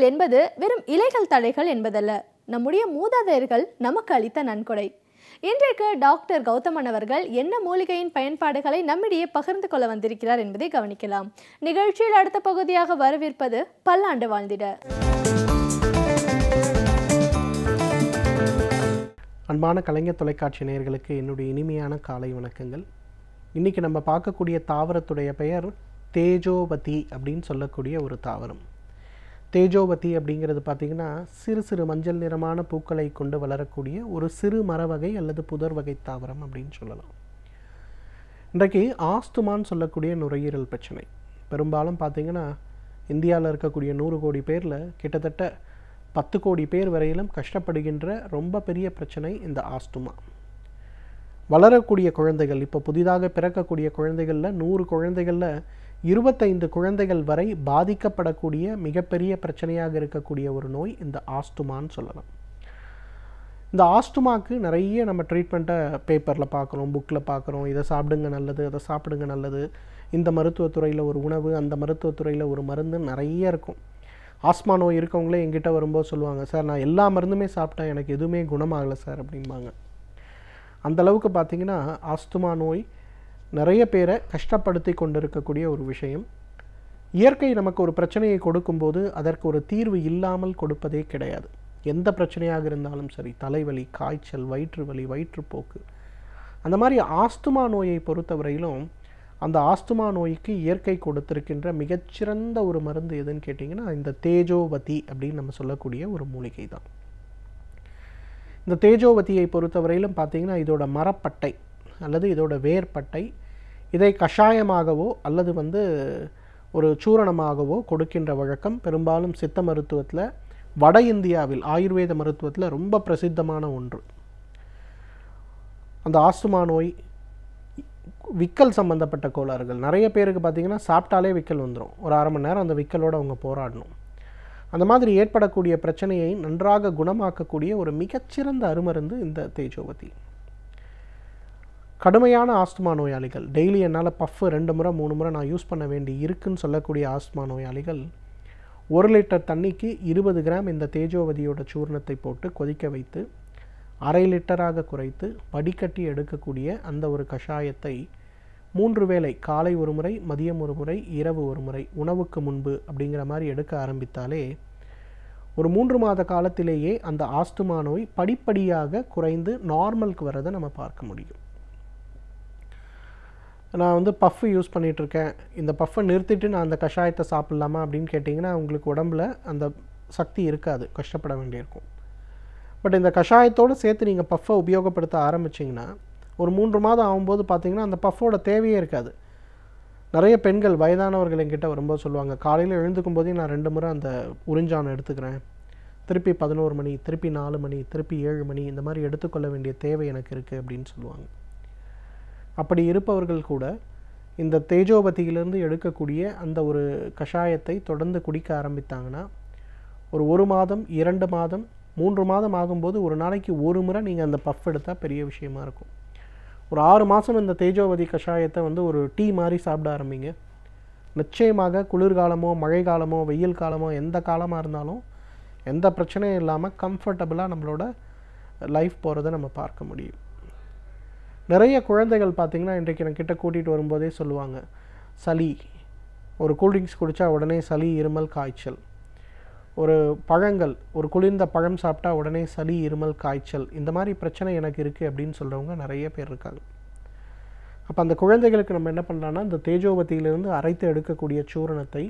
என்பது வெறும் இலைகள் தழைகள் என்பதல்ல, நம்முடைய மூதாதையர்கள் நமக்கு அளித்த நன்கொடை. இன்றைக்கு டாக்டர் கௌதமன் அவர்கள் என்ன மூலிகையின் பயன்பாடுகளை நம்மிடையே பகிர்ந்து கொள்ள வந்திருக்கிறார் என்பதை கவனிக்கலாம். நிகழ்ச்சியில் அடுத்த பகுதியாக வரவிருப்பது பல்லாண்டு வாழ்ந்திட. அன்பான கலைஞர் தொலைக்காட்சி நேயர்களுக்கு என்னுடைய இனிமையான காலை வணக்கங்கள். இன்றைக்கி நம்ம பார்க்கக்கூடிய தாவரத்துடைய பெயர் தேஜோவதி அப்படின்னு சொல்லக்கூடிய ஒரு தாவரம். தேஜோவதி அப்படிங்கிறது பார்த்திங்கன்னா சிறு சிறு மஞ்சள் நிறமான பூக்களை கொண்டு வளரக்கூடிய ஒரு சிறு மர வகை அல்லது புதர் வகை தாவரம் அப்படின்னு சொல்லலாம். இன்றைக்கு ஆஸ்துமான்னு சொல்லக்கூடிய நுரையீரல் பிரச்சனை பெரும்பாலும் பார்த்திங்கன்னா இந்தியாவில் இருக்கக்கூடிய 100 கோடி பேரில் கிட்டத்தட்ட 10 கோடி பேர் வரையிலும் கஷ்டப்படுகின்ற ரொம்ப பெரிய பிரச்சனை இந்த ஆஸ்துமா. வளரக்கூடிய குழந்தைகள், இப்போ புதிதாக பிறக்கக்கூடிய குழந்தைகளில் 100 குழந்தைகளில் 25 குழந்தைகள் வரை பாதிக்கப்படக்கூடிய மிகப்பெரிய பிரச்சனையாக இருக்கக்கூடிய ஒரு நோய் இந்த ஆஸ்துமான்னு சொல்லலாம். இந்த ஆஸ்துமாவுக்கு நிறைய நம்ம ட்ரீட்மெண்ட்டை பேப்பரில் பார்க்குறோம், புக்கில் பார்க்குறோம். இதை சாப்பிடுங்க நல்லது, அதை சாப்பிடுங்க நல்லது, இந்த மருத்துவத்துறையில் ஒரு உணவு, அந்த மருத்துவத்துறையில் ஒரு மருந்து நிறைய இருக்கும். ஆஸ்மா நோய் இருக்கவங்களே எங்கிட்ட வரும்போது சொல்லுவாங்க, சார் நான் எல்லா மருந்துமே சாப்பிட்டேன், எனக்கு எதுவுமே குணமாகலை சார் அப்படிம்பாங்க. அந்தளவுக்கு பார்த்திங்கன்னா ஆஸ்துமா நோய் நிறைய பேரை கஷ்டப்படுத்தி கொண்டிருக்கக்கூடிய ஒரு விஷயம். இயற்கை நமக்கு ஒரு பிரச்சனையை கொடுக்கும்போது அதற்கு ஒரு தீர்வு இல்லாமல் கொடுப்பதே கிடையாது. எந்த பிரச்சனையாக இருந்தாலும் சரி, தலைவலி, காய்ச்சல், வயிற்று வலி, வயிற்றுப்போக்கு, அந்த மாதிரி ஆஸ்துமா நோயை பொறுத்தவரையிலும் அந்த ஆஸ்துமா நோய்க்கு இயற்கை கொடுத்திருக்கின்ற மிகச்சிறந்த ஒரு மருந்து எதுன்னு கேட்டிங்கன்னா இந்த தேஜோவதி அப்படின்னு நம்ம சொல்லக்கூடிய ஒரு மூலிகை தான். இந்த தேஜோவதியை பொறுத்தவரையிலும் பார்த்திங்கன்னா இதோட மரப்பட்டை அல்லது இதோட வேர்பட்டை, இதை கஷாயமாகவோ அல்லது ஒரு சூரணமாகவோ கொடுக்கின்ற வழக்கம் பெரும்பாலும் சித்த மருத்துவத்தில், வட இந்தியாவில் ஆயுர்வேத மருத்துவத்தில் ரொம்ப பிரசித்தமான ஒன்று. அந்த ஆஸ்துமா நோய், விக்கல் சம்பந்தப்பட்ட கோளாறுகள் நிறைய பேருக்கு பார்த்திங்கன்னா சாப்பிட்டாலே விக்கல் வந்துடும். ஒரு அரை மணி நேரம் அந்த விக்கலோடு அவங்க போராடணும். அந்த மாதிரி ஏற்படக்கூடிய பிரச்சனையை நன்றாக குணமாக்கக்கூடிய ஒரு மிகச்சிறந்த அருமருந்து இந்த தேஜோவதி. கடுமையான ஆஸ்துமா நோயாளிகள், டெய்லி என்னால் பஃப் 2 முறை 3 முறை நான் யூஸ் பண்ண வேண்டி இருக்குன்னு சொல்லக்கூடிய ஆஸ்துமா நோயாளிகள் 1 லிட்டர் தண்ணிக்கு 20 கிராம் இந்த தேஜோவதியோட சூர்ணத்தை போட்டு கொதிக்க வைத்து 1/2 லிட்டராக குறைத்து வடிகட்டி எடுக்கக்கூடிய அந்த ஒரு கஷாயத்தை 3 வேளை, காலை ஒரு முறை, மதியம் ஒரு முறை, இரவு ஒரு முறை, உணவுக்கு முன்பு அப்படிங்கிற மாதிரி எடுக்க ஆரம்பித்தாலே ஒரு 3 மாத காலத்திலேயே அந்த ஆஸ்துமா நோய் படிப்படியாக குறைந்து நார்மலுக்கு வரதை நம்ம பார்க்க முடியும். நான் பஃப் யூஸ் பண்ணிகிட்ருக்கேன், இந்த பஃப்பை நிறுத்திட்டு நான் அந்த கஷாயத்தை சாப்பிட்லாமா அப்படின்னு கேட்டிங்கன்னா உங்களுக்கு உடம்புல அந்த சக்தி இருக்காது, கஷ்டப்பட வேண்டியிருக்கும். பட் இந்த கஷாயத்தோடு சேர்த்து நீங்கள் பஃப்பை உபயோகப்படுத்த ஆரம்பிச்சிங்கன்னா ஒரு 3 மாதம் ஆகும்போது பார்த்திங்கன்னா அந்த பஃப்போட தேவையே இருக்காது. நிறைய பெண்கள், வயதானவர்கள் என்கிட்ட வரும்போது சொல்லுவாங்க, காலையில் எழுந்துக்கும் போதே நான் 2 முறை அந்த உறிஞ்சானை எடுத்துக்கிறேன், திருப்பி 11 மணி, திருப்பி 4 மணி, திருப்பி 7 மணி, இந்த மாதிரி எடுத்துக்கொள்ள வேண்டிய தேவை எனக்கு இருக்குது அப்படின்னு சொல்லுவாங்க. அப்படி இருப்பவர்கள் கூட இந்த தேஜோவதியிலிருந்து எடுக்கக்கூடிய அந்த ஒரு கஷாயத்தை தொடர்ந்து குடிக்க ஆரம்பித்தாங்கன்னா ஒரு மாதம், 2 மாதம், 3 மாதம் ஆகும்போது ஒரு நாளைக்கு 1 முறை நீங்கள் அந்த பஃப் எடுத்தால் பெரிய விஷயமா இருக்கும். ஒரு 6 மாதம் இந்த தேஜோவதி கஷாயத்தை ஒரு டீ மாதிரி சாப்பிட ஆரம்பிங்க. நிச்சயமாக குளிர்காலமோ, மழை காலமோ, வெயில் காலமோ, எந்த காலமாக இருந்தாலும் எந்த பிரச்சனையும் இல்லாமல் கம்ஃபர்டபுளாக நம்மளோட லைஃப் போகிறத நம்ம பார்க்க முடியும். நிறைய குழந்தைகள் பார்த்திங்கன்னா இன்றைக்கு என்கிட்ட கூட்டிகிட்டு வரும்போதே சொல்லுவாங்க, சளி, ஒரு கூல்ட்ரிங்க்ஸ் குடித்தா உடனே சளி, இருமல், காய்ச்சல், ஒரு பழங்கள், ஒரு குளிர்ந்த பழம் சாப்பிட்டா உடனே சளி, இருமல், காய்ச்சல், இந்த மாதிரி பிரச்சனை எனக்கு இருக்குது அப்படின்னு சொல்கிறவங்க நிறைய பேர் இருக்காங்க. அப்போ அந்த குழந்தைகளுக்கு நம்ம என்ன பண்ணலான்னா இந்த தேஜோவதியிலிருந்து அரைத்து எடுக்கக்கூடிய சூரணத்தை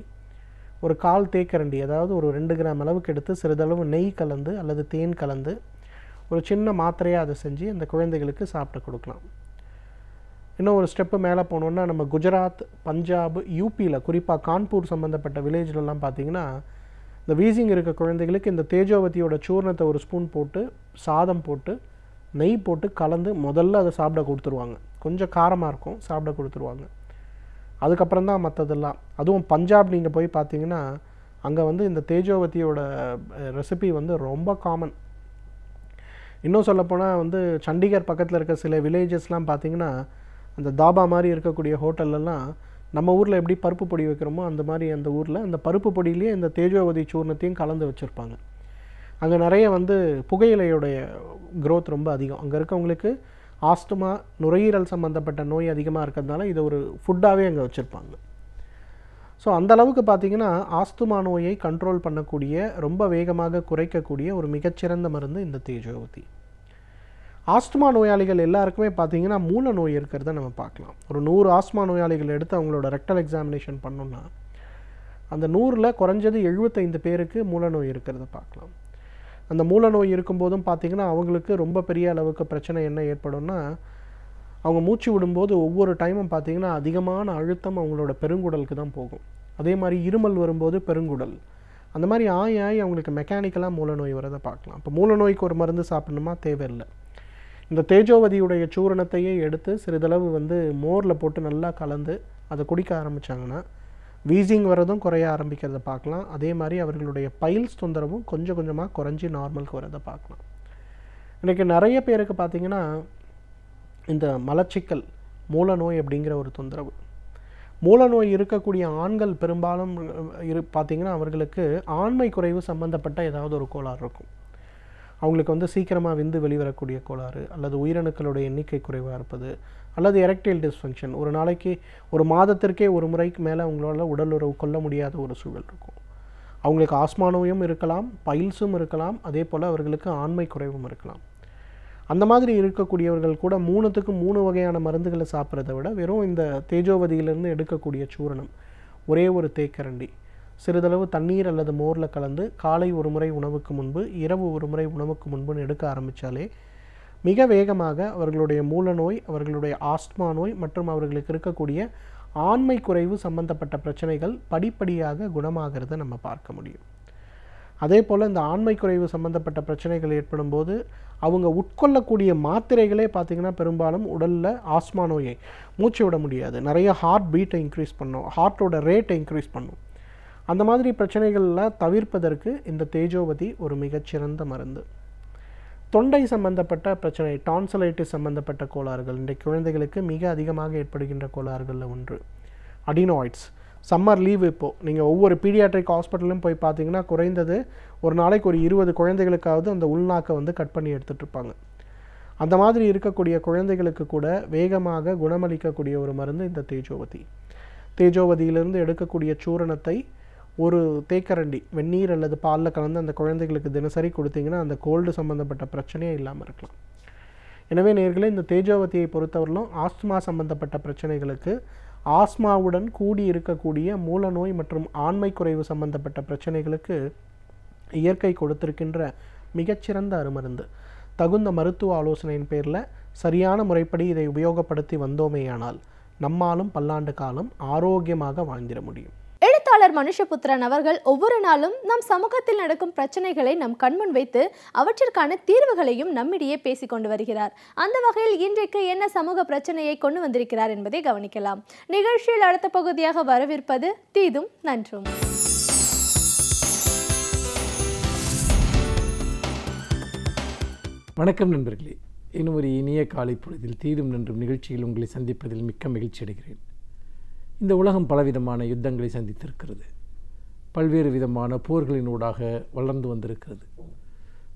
ஒரு 1/4 தேக்கரண்டி, அதாவது ஒரு 2 கிராம் அளவுக்கு எடுத்து சிறிதளவு நெய் கலந்து அல்லது தேன் கலந்து ஒரு சின்ன மாத்திரையாக அதை செஞ்சு அந்த குழந்தைகளுக்கு சாப்பிட கொடுக்கலாம். இன்னும் ஒரு ஸ்டெப்பு மேலே போனோன்னா நம்ம குஜராத், பஞ்சாப், யூபியில், குறிப்பாக கான்பூர் சம்மந்தப்பட்ட வில்லேஜ்லலாம் பார்த்திங்கன்னா இந்த வீசிங் இருக்க குழந்தைகளுக்கு இந்த தேஜோவதியோட சூர்ணத்தை ஒரு ஸ்பூன் போட்டு, சாதம் போட்டு, நெய் போட்டு கலந்து முதல்ல அதை சாப்பிட கொடுத்துருவாங்க. கொஞ்சம் காரமாக இருக்கும், சாப்பிட கொடுத்துருவாங்க. அதுக்கப்புறம் தான் மற்றதெல்லாம். அதுவும் பஞ்சாப் நீங்கள் போய் பார்த்தீங்கன்னா அங்கே இந்த தேஜோவதியோட ரெசிபி ரொம்ப காமன். இன்னும் சொல்லப்போனால் சண்டிகர் பக்கத்தில் இருக்க சில வில்லேஜஸ்லாம் பார்த்திங்கன்னா அந்த தாபா மாதிரி இருக்கக்கூடிய ஹோட்டல்லலாம் நம்ம ஊரில் எப்படி பருப்பு பொடி வைக்கிறோமோ அந்த மாதிரி அந்த ஊரில் அந்த பருப்பு பொடியிலேயே இந்த தேஜோவதி சூர்ணத்தையும் கலந்து வச்சுருப்பாங்க. அங்கே நிறைய புகையிலையுடைய growth ரொம்ப அதிகம். அங்கே இருக்கவங்களுக்கு ஆஸ்துமா, நுரையீரல் சம்மந்தப்பட்ட நோய் அதிகமாக இருக்கிறதுனால இதை ஒரு ஃபுட்டாகவே அங்கே வச்சுருப்பாங்க. ஸோ அந்த அளவுக்கு பார்த்திங்கன்னா ஆஸ்துமா நோயை கண்ட்ரோல் பண்ணக்கூடிய, ரொம்ப வேகமாக குறைக்கக்கூடிய ஒரு மிகச்சிறந்த மருந்து இந்த தேஜோவதி. ஆஸ்துமா நோயாளிகள் எல்லாருக்குமே பார்த்திங்கன்னா மூல நோய் இருக்கிறத நம்ம பார்க்கலாம். ஒரு 100 ஆஸ்துமா நோயாளிகள் எடுத்து அவங்களோட ரெக்டல் எக்ஸாமினேஷன் பண்ணோன்னா அந்த 100ல் குறைஞ்சது 75 பேருக்கு மூல நோய் இருக்கிறத பார்க்கலாம். அந்த மூல நோய் இருக்கும்போதும் பார்த்திங்கன்னா அவங்களுக்கு ரொம்ப பெரிய அளவுக்கு பிரச்சனை என்ன ஏற்படும்னா, அவங்க மூச்சு விடும்போது ஒவ்வொரு டைமும் பார்த்திங்கன்னா அதிகமான அழுத்தம் அவங்களோட பெருங்குடலுக்கு தான் போகும். அதே மாதிரி இருமல் வரும்போது பெருங்குடல், அந்த மாதிரி ஆய் அவங்களுக்கு மெக்கானிக்கலாக மூல நோய் வரதை பார்க்கலாம். இப்போ மூல நோய்க்கு ஒரு மருந்து சாப்பிடணுமா? தேவையில்லை. இந்த தேஜோவதியுடைய சூரணத்தையே எடுத்து சிறிதளவு மோரில் போட்டு நல்லா கலந்து அதை குடிக்க ஆரம்பித்தாங்கன்னா வீசிங் வரதும் குறைய ஆரம்பிக்கிறத பார்க்கலாம். அதே மாதிரி அவர்களுடைய பைல்ஸ் தொந்தரவும் கொஞ்சம் கொஞ்சமாக குறைஞ்சி நார்மலுக்கு வரதை பார்க்கலாம். இன்றைக்கி நிறைய பேருக்கு பார்த்திங்கன்னா இந்த மலச்சிக்கல், மூல நோய் அப்படிங்கிற ஒரு தொந்தரவு. மூல நோய் இருக்கக்கூடிய ஆண்கள் பெரும்பாலும் பார்த்திங்கன்னா அவர்களுக்கு ஆண்மை குறைவு சம்மந்தப்பட்ட ஏதாவது ஒரு கோளாறு இருக்கும். அவங்களுக்கு சீக்கிரமாக விந்து வெளிவரக்கூடிய கோளாறு, அல்லது உயிரணுக்களுடைய எண்ணிக்கை குறைவாக இருப்பது, அல்லது எரெக்டைல் டிஸ்ஃபங்க்ஷன், ஒரு நாளைக்கு ஒரு மாதத்திற்கே ஒரு முறைக்கு மேலே அவங்களால உடல் உறவு கொள்ள முடியாத ஒரு சூழல் இருக்கும். அவங்களுக்கு ஆஸ்மா நோயும் இருக்கலாம், பைல்ஸும் இருக்கலாம், அதே போல் அவர்களுக்கு ஆண்மை குறைவும் இருக்கலாம். அந்த மாதிரி இருக்கக்கூடியவர்கள் கூட 3த்துக்கு 3 வகையான மருந்துகளை சாப்பிட்றத விட வெறும் இந்த தேஜோவதியிலிருந்து எடுக்கக்கூடிய சூரணம் ஒரே ஒரு தேக்கரண்டி சிறிதளவு தண்ணீர் அல்லது மோரில் கலந்து காலை ஒரு முறை உணவுக்கு முன்பு, இரவு ஒரு முறை உணவுக்கு முன்புன்னு எடுக்க ஆரம்பித்தாலே மிக வேகமாக அவர்களுடைய மூல நோய், அவர்களுடைய ஆஸ்துமா நோய் மற்றும் அவர்களுக்கு இருக்கக்கூடிய ஆண்மை குறைவு சம்பந்தப்பட்ட பிரச்சனைகள் படிப்படியாக குணமாகிறத நம்ம பார்க்க முடியும். அதே போல் இந்த ஆண்மை குறைவு சம்பந்தப்பட்ட பிரச்சனைகள் ஏற்படும் போது அவங்க உட்கொள்ளக்கூடிய மாத்திரைகளே பார்த்திங்கன்னா பெரும்பாலும் உடலில் ஆஸ்மா நோயை மூச்சு விட முடியாது, நிறைய ஹார்ட் பீட்டை இன்க்ரீஸ் பண்ணும், ஹார்ட்டோட ரேட்டை இன்க்ரீஸ் பண்ணும். அந்த மாதிரி பிரச்சனைகளில் தவிர்ப்பதற்கு இந்த தேஜோவதி ஒரு மிகச்சிறந்த மருந்து. தொண்டை சம்பந்தப்பட்ட பிரச்சனை, டான்சலைட்டிஸ் சம்பந்தப்பட்ட கோளாறுகள் இன்றைக்கு குழந்தைகளுக்கு மிக அதிகமாக ஏற்படுகின்ற கோளாறுகளில் ஒன்று. அடினாய்ட்ஸ். சம்மர் லீவ் இப்போது நீங்கள் ஒவ்வொரு பீடியாட்ரிக் ஹாஸ்பிட்டலும் போய் பார்த்தீங்கன்னா குறைந்தது ஒரு நாளைக்கு ஒரு 20 குழந்தைகளுக்காவது அந்த உள்நாக்கை கட் பண்ணி எடுத்துகிட்ருப்பாங்க. அந்த மாதிரி இருக்கக்கூடிய குழந்தைகளுக்கு கூட வேகமாக குணமளிக்கக்கூடிய ஒரு மருந்து இந்த தேஜோவதி. தேஜோவதியிலிருந்து எடுக்கக்கூடிய சூரணத்தை ஒரு தேக்கரண்டி வெந்நீர் அல்லது பாலில் கலந்து அந்த குழந்தைகளுக்கு தினசரி கொடுத்தீங்கன்னா அந்த கோல்டு சம்மந்தப்பட்ட பிரச்சனையே இல்லாமல் இருக்கலாம். எனவே நேயர்களே, இந்த தேஜோவதியை பொறுத்தவரையிலும் ஆஸ்துமா சம்பந்தப்பட்ட பிரச்சனைகளுக்கு, ஆஸ்மாவுடன் கூடி இருக்கக்கூடிய மூல நோய் மற்றும் ஆண்மை குறைவு சம்பந்தப்பட்ட பிரச்சனைகளுக்கு இயற்கை கொடுத்திருக்கின்ற மிகச்சிறந்த அருமருந்து. தகுந்த மருத்துவ ஆலோசனையின் பேரில் சரியான முறைப்படி இதை உபயோகப்படுத்தி வந்தோமேயானால் நம்மாலும் பல்லாண்டு காலம் ஆரோக்கியமாக வாழ்ந்திட முடியும். எழுத்தாளர் மனுஷபுத்திரன் அவர்கள் ஒவ்வொரு நாளும் நம் சமூகத்தில் நடக்கும் பிரச்சனைகளை நம் கண்முன் வைத்து அவற்றிற்கான தீர்வுகளையும் நம்மிடையே பேசிக் கொண்டு வருகிறார். அந்த வகையில் இன்றைக்கு என்ன சமூக பிரச்சனையை கொண்டு வந்திருக்கிறார் என்பதை கவனிக்கலாம். நிகழ்ச்சியில் அடுத்த பகுதியாக வரவிருப்பது தீதும் நன்றும். வணக்கம் நண்பர்களே, இன்னும் ஒரு இனிய காலை பொழுதில் தீதும் நன்றும் நிகழ்ச்சியில் உங்களை சந்திப்பதில் மிக்க மகிழ்ச்சி அடைகிறேன். இந்த உலகம் பலவிதமான யுத்தங்களை சந்தித்திருக்கிறது. பல்வேறு விதமான போர்களினூடாக வளர்ந்து வந்திருக்கிறது.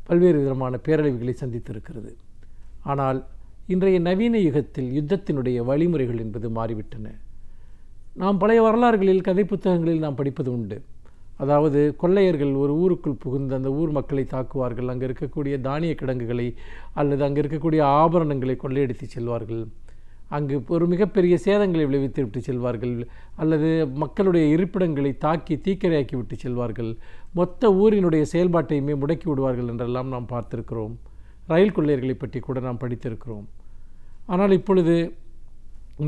பல்வேறு விதமான பேரழிவுகளை சந்தித்திருக்கிறது. ஆனால் இன்றைய நவீன யுகத்தில் யுத்தத்தினுடைய வழிமுறைகள் என்பது மாறிவிட்டன. நாம் பழைய வரலாறுகளில், கதை புத்தகங்களில் நாம் படிப்பது உண்டு. அதாவது கொள்ளையர்கள் ஒரு ஊருக்குள் புகுந்து அந்த ஊர் மக்களை தாக்குவார்கள். அங்கே இருக்கக்கூடிய தானிய கிடங்குகளை அல்லது அங்கே இருக்கக்கூடிய ஆபரணங்களை கொள்ளையடித்து செல்வார்கள். அங்கு ஒரு மிகப்பெரிய சேதங்களை விளைவித்து விட்டு செல்வார்கள். அல்லது மக்களுடைய இருப்பிடங்களை தாக்கி தீக்கிரையாக்கி விட்டு செல்வார்கள். மொத்த ஊரினுடைய செயல்பாட்டையுமே முடக்கி விடுவார்கள் என்றெல்லாம் நாம் பார்த்திருக்கிறோம். ரயில் கொள்ளையர்களை பற்றி கூட நாம் படித்திருக்கிறோம். ஆனால் இப்பொழுது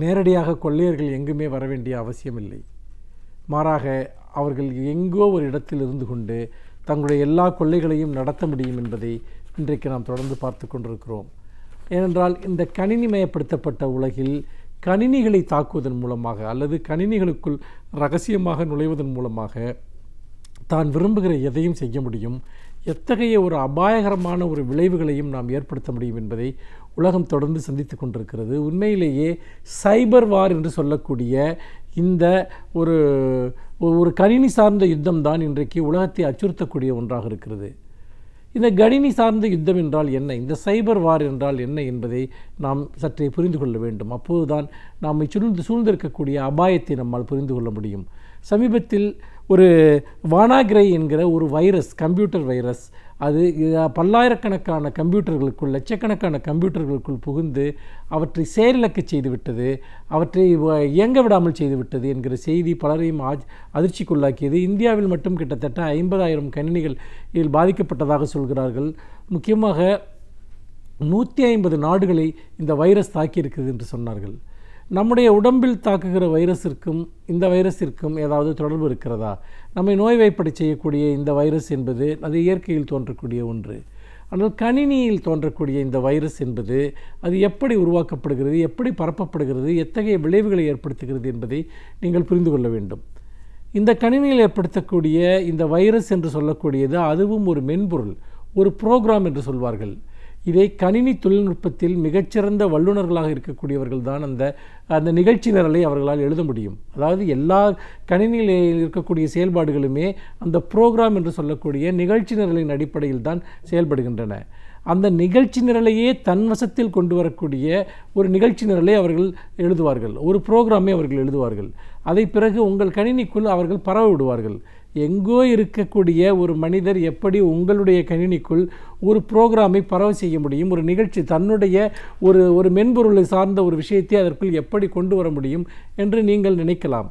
நேரடியாக கொள்ளையர்கள் எங்குமே வர வேண்டிய அவசியமில்லை. மாறாக அவர்கள் எங்கோ ஒரு இடத்தில் இருந்து கொண்டு தங்களுடைய எல்லா கொள்ளைகளையும் நடத்த முடியும் என்பதை இன்றைக்கு நாம் தொடர்ந்து பார்த்து கொண்டிருக்கிறோம். ஏனென்றால் இந்த கணினிமயப்படுத்தப்பட்ட உலகில் கணினிகளை தாக்குவதன் மூலமாக அல்லது கணினிகளுக்குள் இரகசியமாக நுழைவதன் மூலமாக தான் விரும்புகிற எதையும் செய்ய முடியும். எத்தகைய ஒரு அபாயகரமான ஒரு விளைவுகளையும் நாம் ஏற்படுத்த முடியும் என்பதை உலகம் தொடர்ந்து சந்தித்து கொண்டிருக்கிறது. உண்மையிலேயே சைபர் வார் என்று சொல்லக்கூடிய இந்த ஒரு ஒரு கணினி சார்ந்த யுத்தம் தான் இன்றைக்கு உலகத்தை அச்சுறுத்தக்கூடிய ஒன்றாக இருக்கிறது. இந்த கணினி சார்ந்த யுத்தம் என்றால் என்ன, இந்த சைபர் வார் என்றால் என்ன என்பதை நாம் சற்றே புரிந்து கொள்ள வேண்டும். அப்போதுதான் நாம் சூழ்ந்திருக்கக்கூடிய அபாயத்தை நம்மால் புரிந்து கொள்ள முடியும். சமீபத்தில் ஒரு வானாகிரை என்கிற ஒரு வைரஸ், கம்ப்யூட்டர் வைரஸ், அது பல்லாயிரக்கணக்கான கம்ப்யூட்டர்களுக்குள், லட்சக்கணக்கான கம்ப்யூட்டர்களுக்குள் புகுந்து அவற்றை செயலிழக்க செய்துவிட்டது, அவற்றை இயங்க விடாமல் செய்துவிட்டது என்கிற செய்தி பலரையும் அதிர்ச்சிக்குள்ளாக்கியது. இந்தியாவில் மட்டும் கிட்டத்தட்ட 50,000 கணினிகள் இதில் பாதிக்கப்பட்டதாக சொல்கிறார்கள். முக்கியமாக 150 நாடுகளை இந்த வைரஸ் தாக்கியிருக்கிறது என்று சொன்னார்கள். நம்முடைய உடம்பில் தாக்குகிற வைரஸிற்கும் இந்த வைரஸிற்கும் ஏதாவது தொடர்பு இருக்கிறதா? நம்மை நோய்வாய்ப்பட செய்யக்கூடிய இந்த வைரஸ் என்பது அது இயற்கையில் தோன்றக்கூடிய ஒன்று. ஆனால் கணினியில் தோன்றக்கூடிய இந்த வைரஸ் என்பது அது எப்படி உருவாக்கப்படுகிறது, எப்படி பரப்பப்படுகிறது, எத்தகைய விளைவுகளை ஏற்படுத்துகிறது என்பதை நீங்கள் புரிந்து கொள்ள வேண்டும். இந்த கணினியில் ஏற்படுத்தக்கூடிய இந்த வைரஸ் என்று சொல்லக்கூடியது அதுவும் ஒரு மென்பொருள், ஒரு ப்ரோக்ராம் என்று சொல்வார்கள். இதை கணினி தொழில்நுட்பத்தில் மிகச்சிறந்த வல்லுநர்களாக இருக்கக்கூடியவர்கள் தான் அந்த நிகழ்ச்சி நிரலை அவர்களால் எழுத முடியும். அதாவது எல்லா கணினியில் இருக்கக்கூடிய செயல்பாடுகளுமே அந்த ப்ரோக்ராம் என்று சொல்லக்கூடிய நிகழ்ச்சி நிரலின் அடிப்படையில் தான் செயல்படுகின்றன. அந்த நிகழ்ச்சி நிரலையே தன்வசத்தில் கொண்டு வரக்கூடிய ஒரு நிகழ்ச்சி நிரலை அவர்கள் எழுதுவார்கள், ஒரு ப்ரோக்ராமை அவர்கள் எழுதுவார்கள். அதை பிறகு உங்கள் கணினிக்குள் அவர்கள் பரவ விடுவார்கள். எங்கோ இருக்கக்கூடிய ஒரு மனிதர் எப்படி உங்களுடைய கணினிக்குள் ஒரு ப்ரோக்ராமை பரவ செய்ய முடியும், ஒரு நிகழ்ச்சி தன்னுடைய ஒரு மென்பொருளை சார்ந்த ஒரு விஷயத்தை அதற்குள் எப்படி கொண்டு வர முடியும் என்று நீங்கள் நினைக்கலாம்.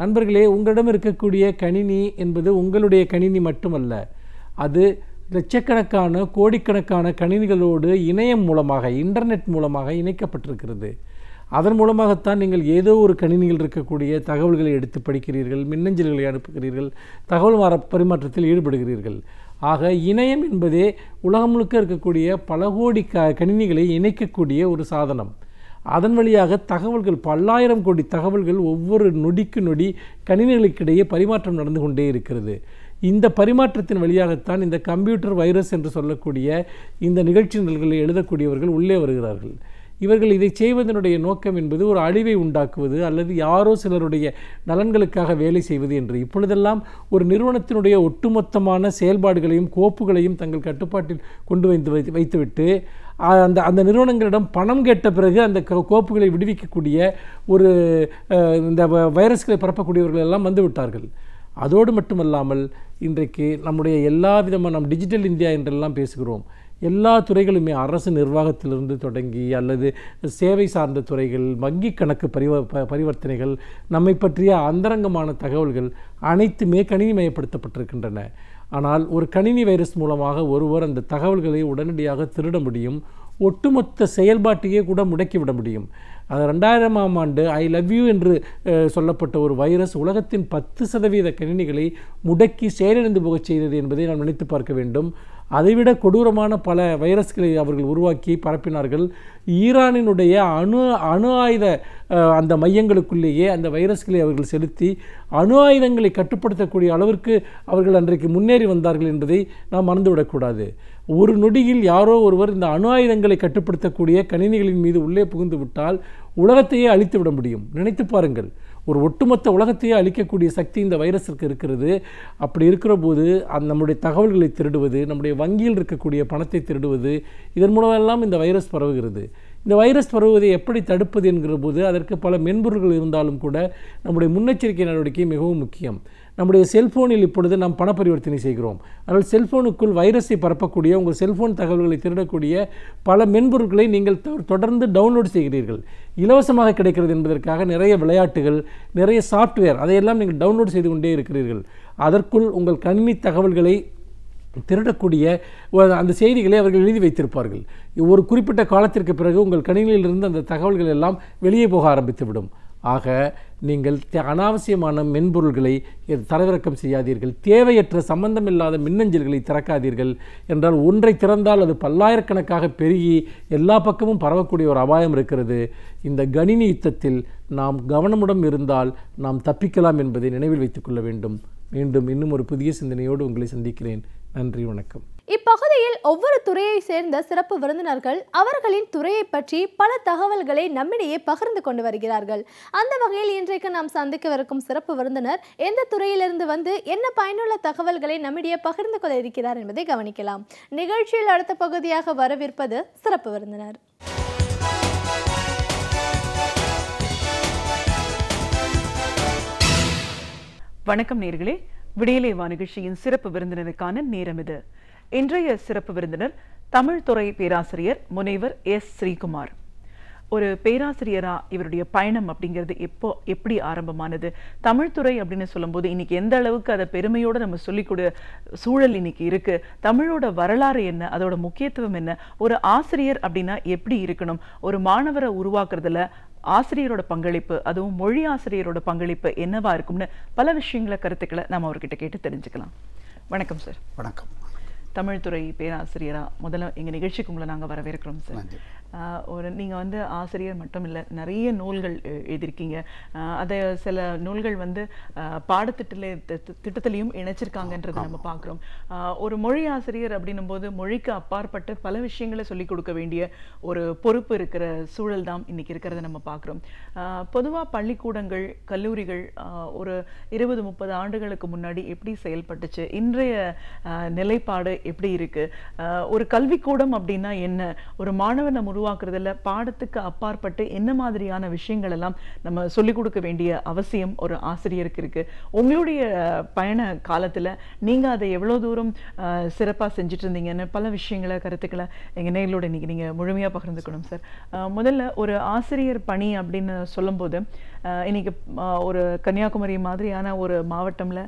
நண்பர்களே, உங்களிடம் இருக்கக்கூடிய கணினி என்பது உங்களுடைய கணினி மட்டுமல்ல, அது லட்சக்கணக்கான கோடிக்கணக்கான கணினிகளோடு இணையம் மூலமாக, இன்டர்நெட் மூலமாக இணைக்கப்பட்டிருக்கிறது. அதன் மூலமாகத்தான் நீங்கள் ஏதோ ஒரு கணினியில் இருக்கக்கூடிய தகவல்களை எடுத்து படிக்கிறீர்கள், மின்னஞ்சல்களை அனுப்புகிறீர்கள், தகவல் பரிமாற்றத்தில் ஈடுபடுகிறீர்கள். ஆக இணையம் என்பதே உலகம் முழுக்க இருக்கக்கூடிய பல கோடி கணினிகளை இணைக்கக்கூடிய ஒரு சாதனம். அதன் வழியாக தகவல்கள், பல்லாயிரம் கோடி தகவல்கள் ஒவ்வொரு நொடிக்கு நொடி கணினிகளுக்கிடையே பரிமாற்றம் நடந்து கொண்டே இருக்கிறது. இந்த பரிமாற்றத்தின் வழியாகத்தான் இந்த கம்ப்யூட்டர் வைரஸ் என்று சொல்லக்கூடிய இந்த நிகழ்ச்சி நிரல்களை எழுதக்கூடியவர்கள் உள்ளே வருகிறார்கள். இவர்கள் இதை செய்வதனுடைய நோக்கம் என்பது ஒரு அழிவை உண்டாக்குவது அல்லது யாரோ சிலருடைய நலன்களுக்காக வேலை செய்வது என்று. இப்பொழுதெல்லாம் ஒரு நிறுவனத்தினுடைய ஒட்டுமொத்தமான செயல்பாடுகளையும் கோப்புகளையும் தங்கள் கட்டுப்பாட்டில் கொண்டு வைத்துவிட்டு அந்த நிறுவனங்களிடம் பணம் கேட்ட பிறகு அந்த கோப்புகளை விடுவிக்கக்கூடிய ஒரு இந்த வைரஸ்களை பரப்பக்கூடியவர்கள் எல்லாம் வந்துவிட்டார்கள். அதோடு மட்டுமல்லாமல் இன்றைக்கு நம்முடைய எல்லா விதமான நம் டிஜிட்டல் இந்தியா என்றெல்லாம் பேசுகிறோம். எல்லா துறைகளுமே, அரசு நிர்வாகத்திலிருந்து தொடங்கி அல்லது சேவை சார்ந்த துறைகள், வங்கி கணக்கு பரிவர்த்தனைகள், நம்மை பற்றிய அந்தரங்கமான தகவல்கள் அனைத்துமே கணினிமயப்படுத்தப்பட்டிருக்கின்றன. ஆனால் ஒரு கணினி வைரஸ் மூலமாக ஒருவர் அந்த தகவல்களை உடனடியாக திருட முடியும், ஒட்டுமொத்த செயல்பாட்டையே கூட முடக்கிவிட முடியும். அது 2000ஆம் ஆண்டு ஐ லவ் யூ என்று சொல்லப்பட்ட ஒரு வைரஸ் உலகத்தின் 10% கணினிகளை முடக்கி செயலிழந்து போகச் செய்தது என்பதை நாம் நினைத்து பார்க்க வேண்டும். அதைவிட கொடூரமான பல வைரஸ்களை அவர்கள் உருவாக்கி பரப்பினார்கள். ஈரானினுடைய அணு ஆயுத அந்த மையங்களுக்குள்ளேயே அந்த வைரஸ்களை அவர்கள் செலுத்தி அணு ஆயுதங்களை கட்டுப்படுத்தக்கூடிய அளவிற்கு அவர்கள் அன்றைக்கு முன்னேறி வந்தார்கள் என்பதை நாம் மறந்துவிடக்கூடாது. ஒரு நொடியில் யாரோ ஒருவர் இந்த அணு ஆயுதங்களை கட்டுப்படுத்தக்கூடிய கணினிகளின் மீது உள்ளே புகுந்து விட்டால் உலகத்தையே அழித்து விட முடியும். நினைத்து பாருங்கள், ஒரு ஒட்டுமொத்த உலகத்தையே அழிக்கக்கூடிய சக்தி இந்த வைரஸிற்கு இருக்கிறது. அப்படி இருக்கிற போது நம்முடைய தகவல்களை திருடுவது, நம்முடைய வங்கியில் இருக்கக்கூடிய பணத்தை திருடுவது, இதன் மூலமெல்லாம் இந்த வைரஸ் பரவுகிறது. இந்த வைரஸ் பரவுவதை எப்படி தடுப்பது என்கிற போது அதற்கு பல மென்பொருள்கள் இருந்தாலும் கூட நம்முடைய முன்னெச்சரிக்கை நடவடிக்கை மிகவும் முக்கியம். நம்முடைய செல்ஃபோனில் இப்பொழுது நாம் பண பரிவர்த்தனை செய்கிறோம். அதனால் செல்ஃபோனுக்குள் வைரஸை பரப்பக்கூடிய, உங்கள் செல்ஃபோன் தகவல்களை திருடக்கூடிய பல மென்பொருட்களை நீங்கள் தொடர்ந்து டவுன்லோட் செய்கிறீர்கள். இலவசமாக கிடைக்கிறது என்பதற்காக நிறைய விளையாட்டுகள், நிறைய சாஃப்ட்வேர், அதையெல்லாம் நீங்கள் டவுன்லோட் செய்து கொண்டே இருக்கிறீர்கள். அதற்குள் உங்கள் கணினி தகவல்களை திருடக்கூடிய அந்த செய்திகளை அவர்கள் எழுதி வைத்திருப்பார்கள். ஒரு குறிப்பிட்ட காலத்திற்கு பிறகு உங்கள் கணினியிலிருந்து அந்த தகவல்கள் எல்லாம் வெளியே போக ஆரம்பித்துவிடும். ஆக நீங்கள் அனாவசியமான மென்பொருள்களை தரவிறக்கம் செய்யாதீர்கள். தேவையற்ற சம்பந்தமில்லாத மின்னஞ்சல்களை திறக்காதீர்கள். என்றால் ஒன்றை திறந்தால் அது பல்லாயிரக்கணக்காக பெருகி எல்லா பக்கமும் பரவக்கூடிய ஒரு அபாயம் இருக்கிறது. இந்த கணினி யுத்தத்தில் நாம் கவனமுடன் இருந்தால் நாம் தப்பிக்கலாம் என்பதை நினைவில் வைத்துக் கொள்ள வேண்டும். மீண்டும் இன்னும் ஒரு புதிய சிந்தனையோடு உங்களை சந்திக்கிறேன். நன்றி, வணக்கம். இப்பகுதியில் ஒவ்வொரு துறையை சேர்ந்த சிறப்பு விருந்தினர்கள் அவர்களின் துறையை பற்றி பல தகவல்களை நம்மிடையே பகிர்ந்து கொண்டு வருகிறார்கள். அந்த வகையில் இன்றைக்கு நாம் சந்திக்கவிருக்கும் சிறப்பு விருந்தினர் எந்த துறையிலிருந்து வந்து என்ன பயனுள்ள தகவல்களை நம்மிடையே பகிர்ந்து கொள்ள இருக்கிறார் என்பதை கவனிக்கலாம். நிகழ்ச்சியில் அடுத்த பகுதியாக வரவிருப்பது சிறப்பு விருந்தினர். வணக்கம் நேயர்களே, விடியலே வா நிகழ்ச்சியின் சிறப்பு விருந்தினருக்கான நேரம் இது. இன்றைய சிறப்பு விருந்தினர் தமிழ் துறை பேராசிரியர் முனைவர் எஸ். ஸ்ரீகுமார். ஒரு பேராசிரியரா இவருடைய பயணம் அப்படிங்கிறது எப்படி ஆரம்பமானது? தமிழ் துறை அப்படின்னு சொல்லும்போது இன்னைக்கு எந்த அளவுக்கு அதை பெருமையோடு நம்ம சொல்லிக்கூட சூழல் இன்னைக்கு இருக்கு? தமிழோட வரலாறு என்ன, அதோட முக்கியத்துவம் என்ன, ஒரு ஆசிரியர் அப்படின்னா எப்படி இருக்கணும், ஒரு மாணவரை உருவாக்குறதுல ஆசிரியரோட பங்களிப்பு, அதுவும் மொழி ஆசிரியரோட பங்களிப்பு என்னவா இருக்கும்னு பல விஷயங்களை, கருத்துக்களை நம்ம அவர்கிட்ட கேட்டு தெரிஞ்சுக்கலாம். வணக்கம் சார். வணக்கம். தமிழ் துறை பேராசிரியரா முதல்ல எங்கள் நிகழ்ச்சிக்கு உங்களை நாங்கள் வரவேற்கிறோம் சார். நீங்கள் வந்து ஆசிரியர் மட்டும் இல்லை, நிறைய நூல்கள் எழுதியிருக்கீங்க. அதை சில நூல்கள் வந்து திட்டத்திலையும் இணைச்சிருக்காங்கன்றதை நம்ம பார்க்குறோம். ஒரு மொழி ஆசிரியர் அப்படின்னும் போது மொழிக்கு அப்பாற்பட்டு பல விஷயங்களை சொல்லிக் கொடுக்க வேண்டிய ஒரு பொறுப்பு இருக்கிற சூழல் தான் இன்னைக்கு இருக்கிறத நம்ம பார்க்குறோம். பொதுவாக பள்ளிக்கூடங்கள், கல்லூரிகள் ஒரு 20-30 ஆண்டுகளுக்கு முன்னாடி எப்படி செயல்பட்டுச்சு, இன்றைய நிலைப்பாடு எப்படி இருக்கு, ஒரு கல்விக்கூடம் அப்படின்னா என்ன, ஒரு மாணவனை உருவாக்குறதுல பாடத்துக்கு அப்பாற்பட்டு என்ன மாதிரியான விஷயங்கள் எல்லாம் நம்ம சொல்லிக் கொடுக்க வேண்டிய அவசியம் ஒரு ஆசிரியருக்கு இருக்கு? உங்களுடைய பயண காலத்துல நீங்க அதை எவ்வளவு தூரம் சிறப்பா செஞ்சுட்டு இருந்தீங்கன்னு பல விஷயங்களை, கருத்துக்களை எங்க நேயர்களோட இன்னைக்கு நீங்க முழுமையா பகிர்ந்துக்கணும் சார். முதல்ல ஒரு ஆசிரியர் பணி அப்படின்னு சொல்லும்போது இன்னைக்கு ஒரு கன்னியாகுமரி மாதிரியான ஒரு மாவட்டம்ல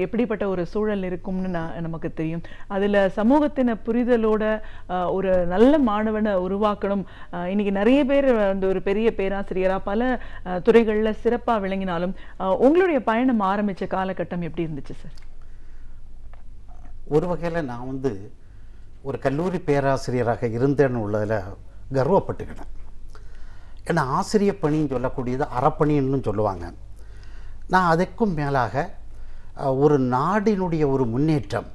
எப்படிப்பட்ட ஒரு சூழல் இருக்கும்னு நமக்கு தெரியும். அதுல சமூகத்தின புரிதலோட ஒரு நல்ல மாணவனை உருவாக்கணும். இன்னைக்கு நிறைய பேர் வந்து ஒரு பெரிய பேராசிரியரா பல துறைகள்ல சிறப்பா விளங்கினாலும் உங்களுடைய பயணம் ஆரம்பிச்ச காலகட்டம் எப்படி இருந்துச்சு சார்? ஒரு வகையில் நான் வந்து ஒரு கல்லூரி பேராசிரியராக இருந்தேன்னு உள்ளதில் கர்வப்பட்டுக்கிட்டேன். ஏன்னா ஆசிரியர் பணின்னு சொல்லக்கூடியது அறப்பணின்னு சொல்லுவாங்க. நான் அதற்கும் மேலாக ஒரு நாடினுடைய ஒரு முன்னேற்றம்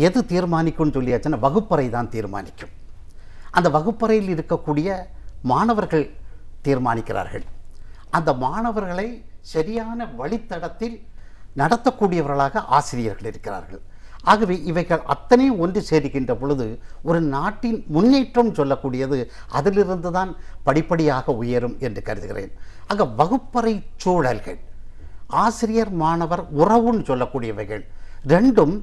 எது தீர்மானிக்கும்னு சொல்லியாச்சுன்னா வகுப்பறை தான் தீர்மானிக்கும். அந்த வகுப்பறையில் இருக்கக்கூடிய மாணவர்கள் தீர்மானிக்கிறார்கள். அந்த மாணவர்களை சரியான வழித்தடத்தில் நடத்தக்கூடியவர்களாக ஆசிரியர்கள் இருக்கிறார்கள். ஆகவே இவைகள் அத்தனையும் ஒன்று சேருகின்ற பொழுது ஒரு நாட்டின் முன்னேற்றம் சொல்லக்கூடியது அதிலிருந்து தான் படிப்படியாக உயரும் என்று கருதுகிறேன். ஆக வகுப்பறை சூழல்கள், ஆசிரியர் மாணவர் உறவுன்னு சொல்லக்கூடியவைகள் ரெண்டும்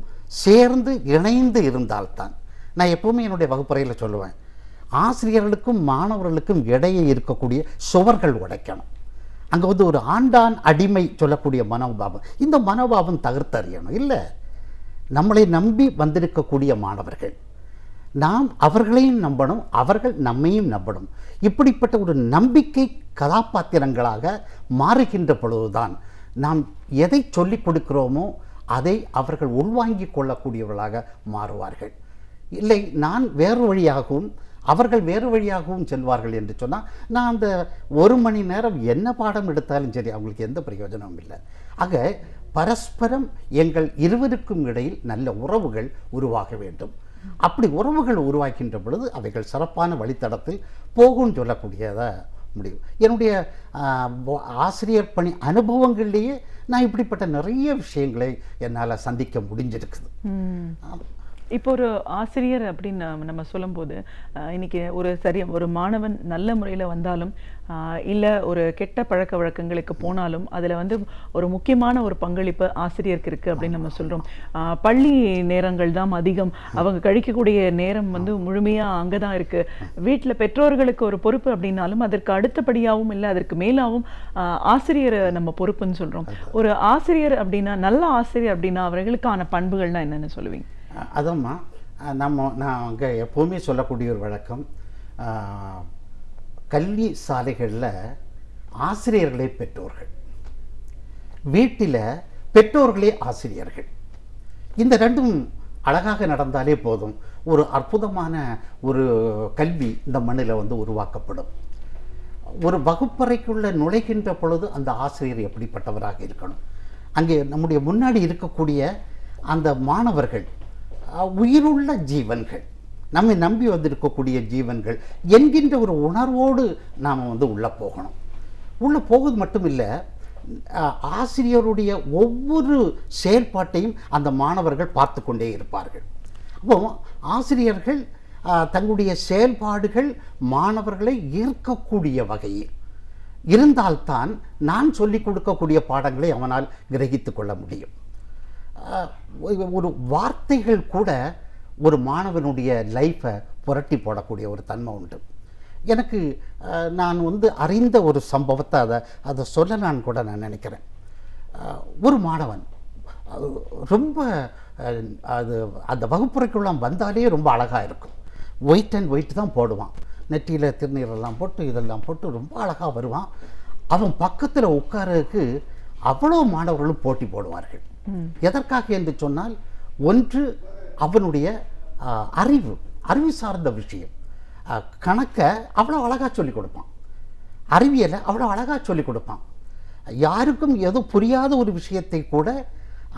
சேர்ந்து இணைந்து இருந்தால்தான், நான் எப்பவுமே என்னுடைய வகுப்பறையில் சொல்லுவேன், ஆசிரியர்களுக்கும் மாணவர்களுக்கும் இடையே இருக்கக்கூடிய சுவர்கள் உடைக்கணும். அங்கே வந்து ஒரு ஆண்டான் அடிமை சொல்லக்கூடிய மனோபாவம், இந்த மனோபாவம் தகர்த்தறியணும். இல்லை, நம்மளை நம்பி வந்திருக்கக்கூடிய மாணவர்கள், நாம் அவர்களையும் நம்பணும், அவர்கள் நம்மையும் நம்பணும். இப்படிப்பட்ட ஒரு நம்பிக்கை கதாபாத்திரங்களாக மாறுகின்ற பொழுதுதான் நாம் எதை சொல்லிக் கொடுக்கிறோமோ அதை அவர்கள் உள்வாங்கிக் கொள்ளக்கூடியவர்களாக மாறுவார்கள். இல்லை, நான் வேறு வழியாகவும் அவர்கள் வேறு வழியாகவும் செல்வார்கள் என்று சொன்னால், நான் அந்த 1 மணி நேரம் என்ன பாடம் எடுத்தாலும் சரி, அவங்களுக்கு எந்த பிரயோஜனமும் இல்லை. ஆக பரஸ்பரம் எங்கள் இருவருக்கும் இடையில் நல்ல உறவுகள் உருவாக வேண்டும். அப்படி உறவுகள் உருவாக்கின்ற பொழுது அவைகள் சிறப்பான வழித்தடத்தில் போகும் சொல்லக்கூடியதாக முடியும். என்னுடைய ஆசிரியர் பணி அனுபவங்கள்லேயே நான் இப்படிப்பட்ட நிறைய விஷயங்களை என்னால் சந்திக்க முடிஞ்சிருக்குது. இப்போ ஒரு ஆசிரியர் அப்படின்னு நம்ம சொல்லும்போது இன்னைக்கு ஒரு மாணவன் நல்ல முறையில் வந்தாலும் இல்லை ஒரு கெட்ட பழக்க வழக்கங்களுக்கு போனாலும் அதில் வந்து ஒரு முக்கியமான ஒரு பங்களிப்பு ஆசிரியருக்கு இருக்குது அப்படின்னு நம்ம சொல்கிறோம். பள்ளி நேரங்கள் தான் அதிகம், அவங்க கழிக்கக்கூடிய நேரம் வந்து முழுமையாக அங்கே தான் இருக்குது. வீட்டில் பெற்றோர்களுக்கு ஒரு பொறுப்பு அப்படின்னாலும் அதற்கு அடுத்தபடியாகவும் இல்லை அதற்கு மேலாகவும் ஆசிரியர் நம்ம பொறுப்புன்னு சொல்கிறோம். ஒரு ஆசிரியர் அப்படின்னா, நல்ல ஆசிரியர் அப்படின்னா அவர்களுக்கான பண்புகள்னா என்னென்னு சொல்லுவீங்க? அதம்மா, நான் அங்கே எப்போவுமே சொல்லக்கூடிய ஒரு வழக்கம், கல்வி சாலைகளில் ஆசிரியர்களே பெற்றோர்கள், வீட்டில் பெற்றோர்களே ஆசிரியர்கள். இந்த ரெண்டும் அழகாக நடந்தாலே போதும், ஒரு அற்புதமான ஒரு கல்வி இந்த மண்ணில் வந்து உருவாக்கப்படும். ஒரு வகுப்பறைக்குள்ளே நுழைகின்ற பொழுது அந்த ஆசிரியர் எப்படிப்பட்டவராக இருக்கணும், அங்கே நம்முடைய முன்னாடி இருக்கக்கூடிய அந்த மாணவர்கள் உயிருள்ள ஜீவன்கள், நம்மை நம்பி வந்திருக்கக்கூடிய ஜீவன்கள் என்கின்ற ஒரு உணர்வோடு நாம் உள்ளே போகணும். உள்ளே போவது மட்டும் இல்லை, ஆசிரியருடைய ஒவ்வொரு செயல்பாட்டையும் அந்த மாணவர்கள் பார்த்து கொண்டே இருப்பார்கள். அப்போ ஆசிரியர்கள் தங்களுடைய செயல்பாடுகள் மாணவர்களை ஈர்க்கக்கூடிய வகையில் இருந்தால்தான் நான் சொல்லிக் கொடுக்கக்கூடிய பாடங்களை அவனால் கிரகித்து கொள்ள முடியும். ஒரு வார்த்தைகள் கூட ஒரு மாணவனுடைய லைஃப்பை புரட்டி போடக்கூடிய ஒரு தன்மை உண்டு. எனக்கு நான் அறிந்த ஒரு சம்பவத்தை அதை சொல்லலான்னு கூட நான் நினைக்கிறேன். ஒரு மாணவன் ரொம்ப அந்த வகுப்புறைக்குள்ள வந்தாலே ரொம்ப அழகாக இருக்கும். ஒயிட் அண்ட் ஒயிட் தான் போடுவான், நெற்றியில் திருநீரெல்லாம் போட்டு இதெல்லாம் போட்டு ரொம்ப அழகாக வருவான். அவன் பக்கத்தில் உட்காரதுக்கு அவ்வளோ மாணவர்களும் போட்டி போடுவார்கள். எதற்காக என்று சொன்னால், ஒன்று அவனுடைய அறிவு சார்ந்த விஷயம். கணக்கை அவ்வளோ அழகாக சொல்லிக் கொடுப்பான், அறிவியலை அவ்வளோ அழகாக சொல்லிக் கொடுப்பான். யாருக்கும் ஏதோ புரியாத ஒரு விஷயத்தை கூட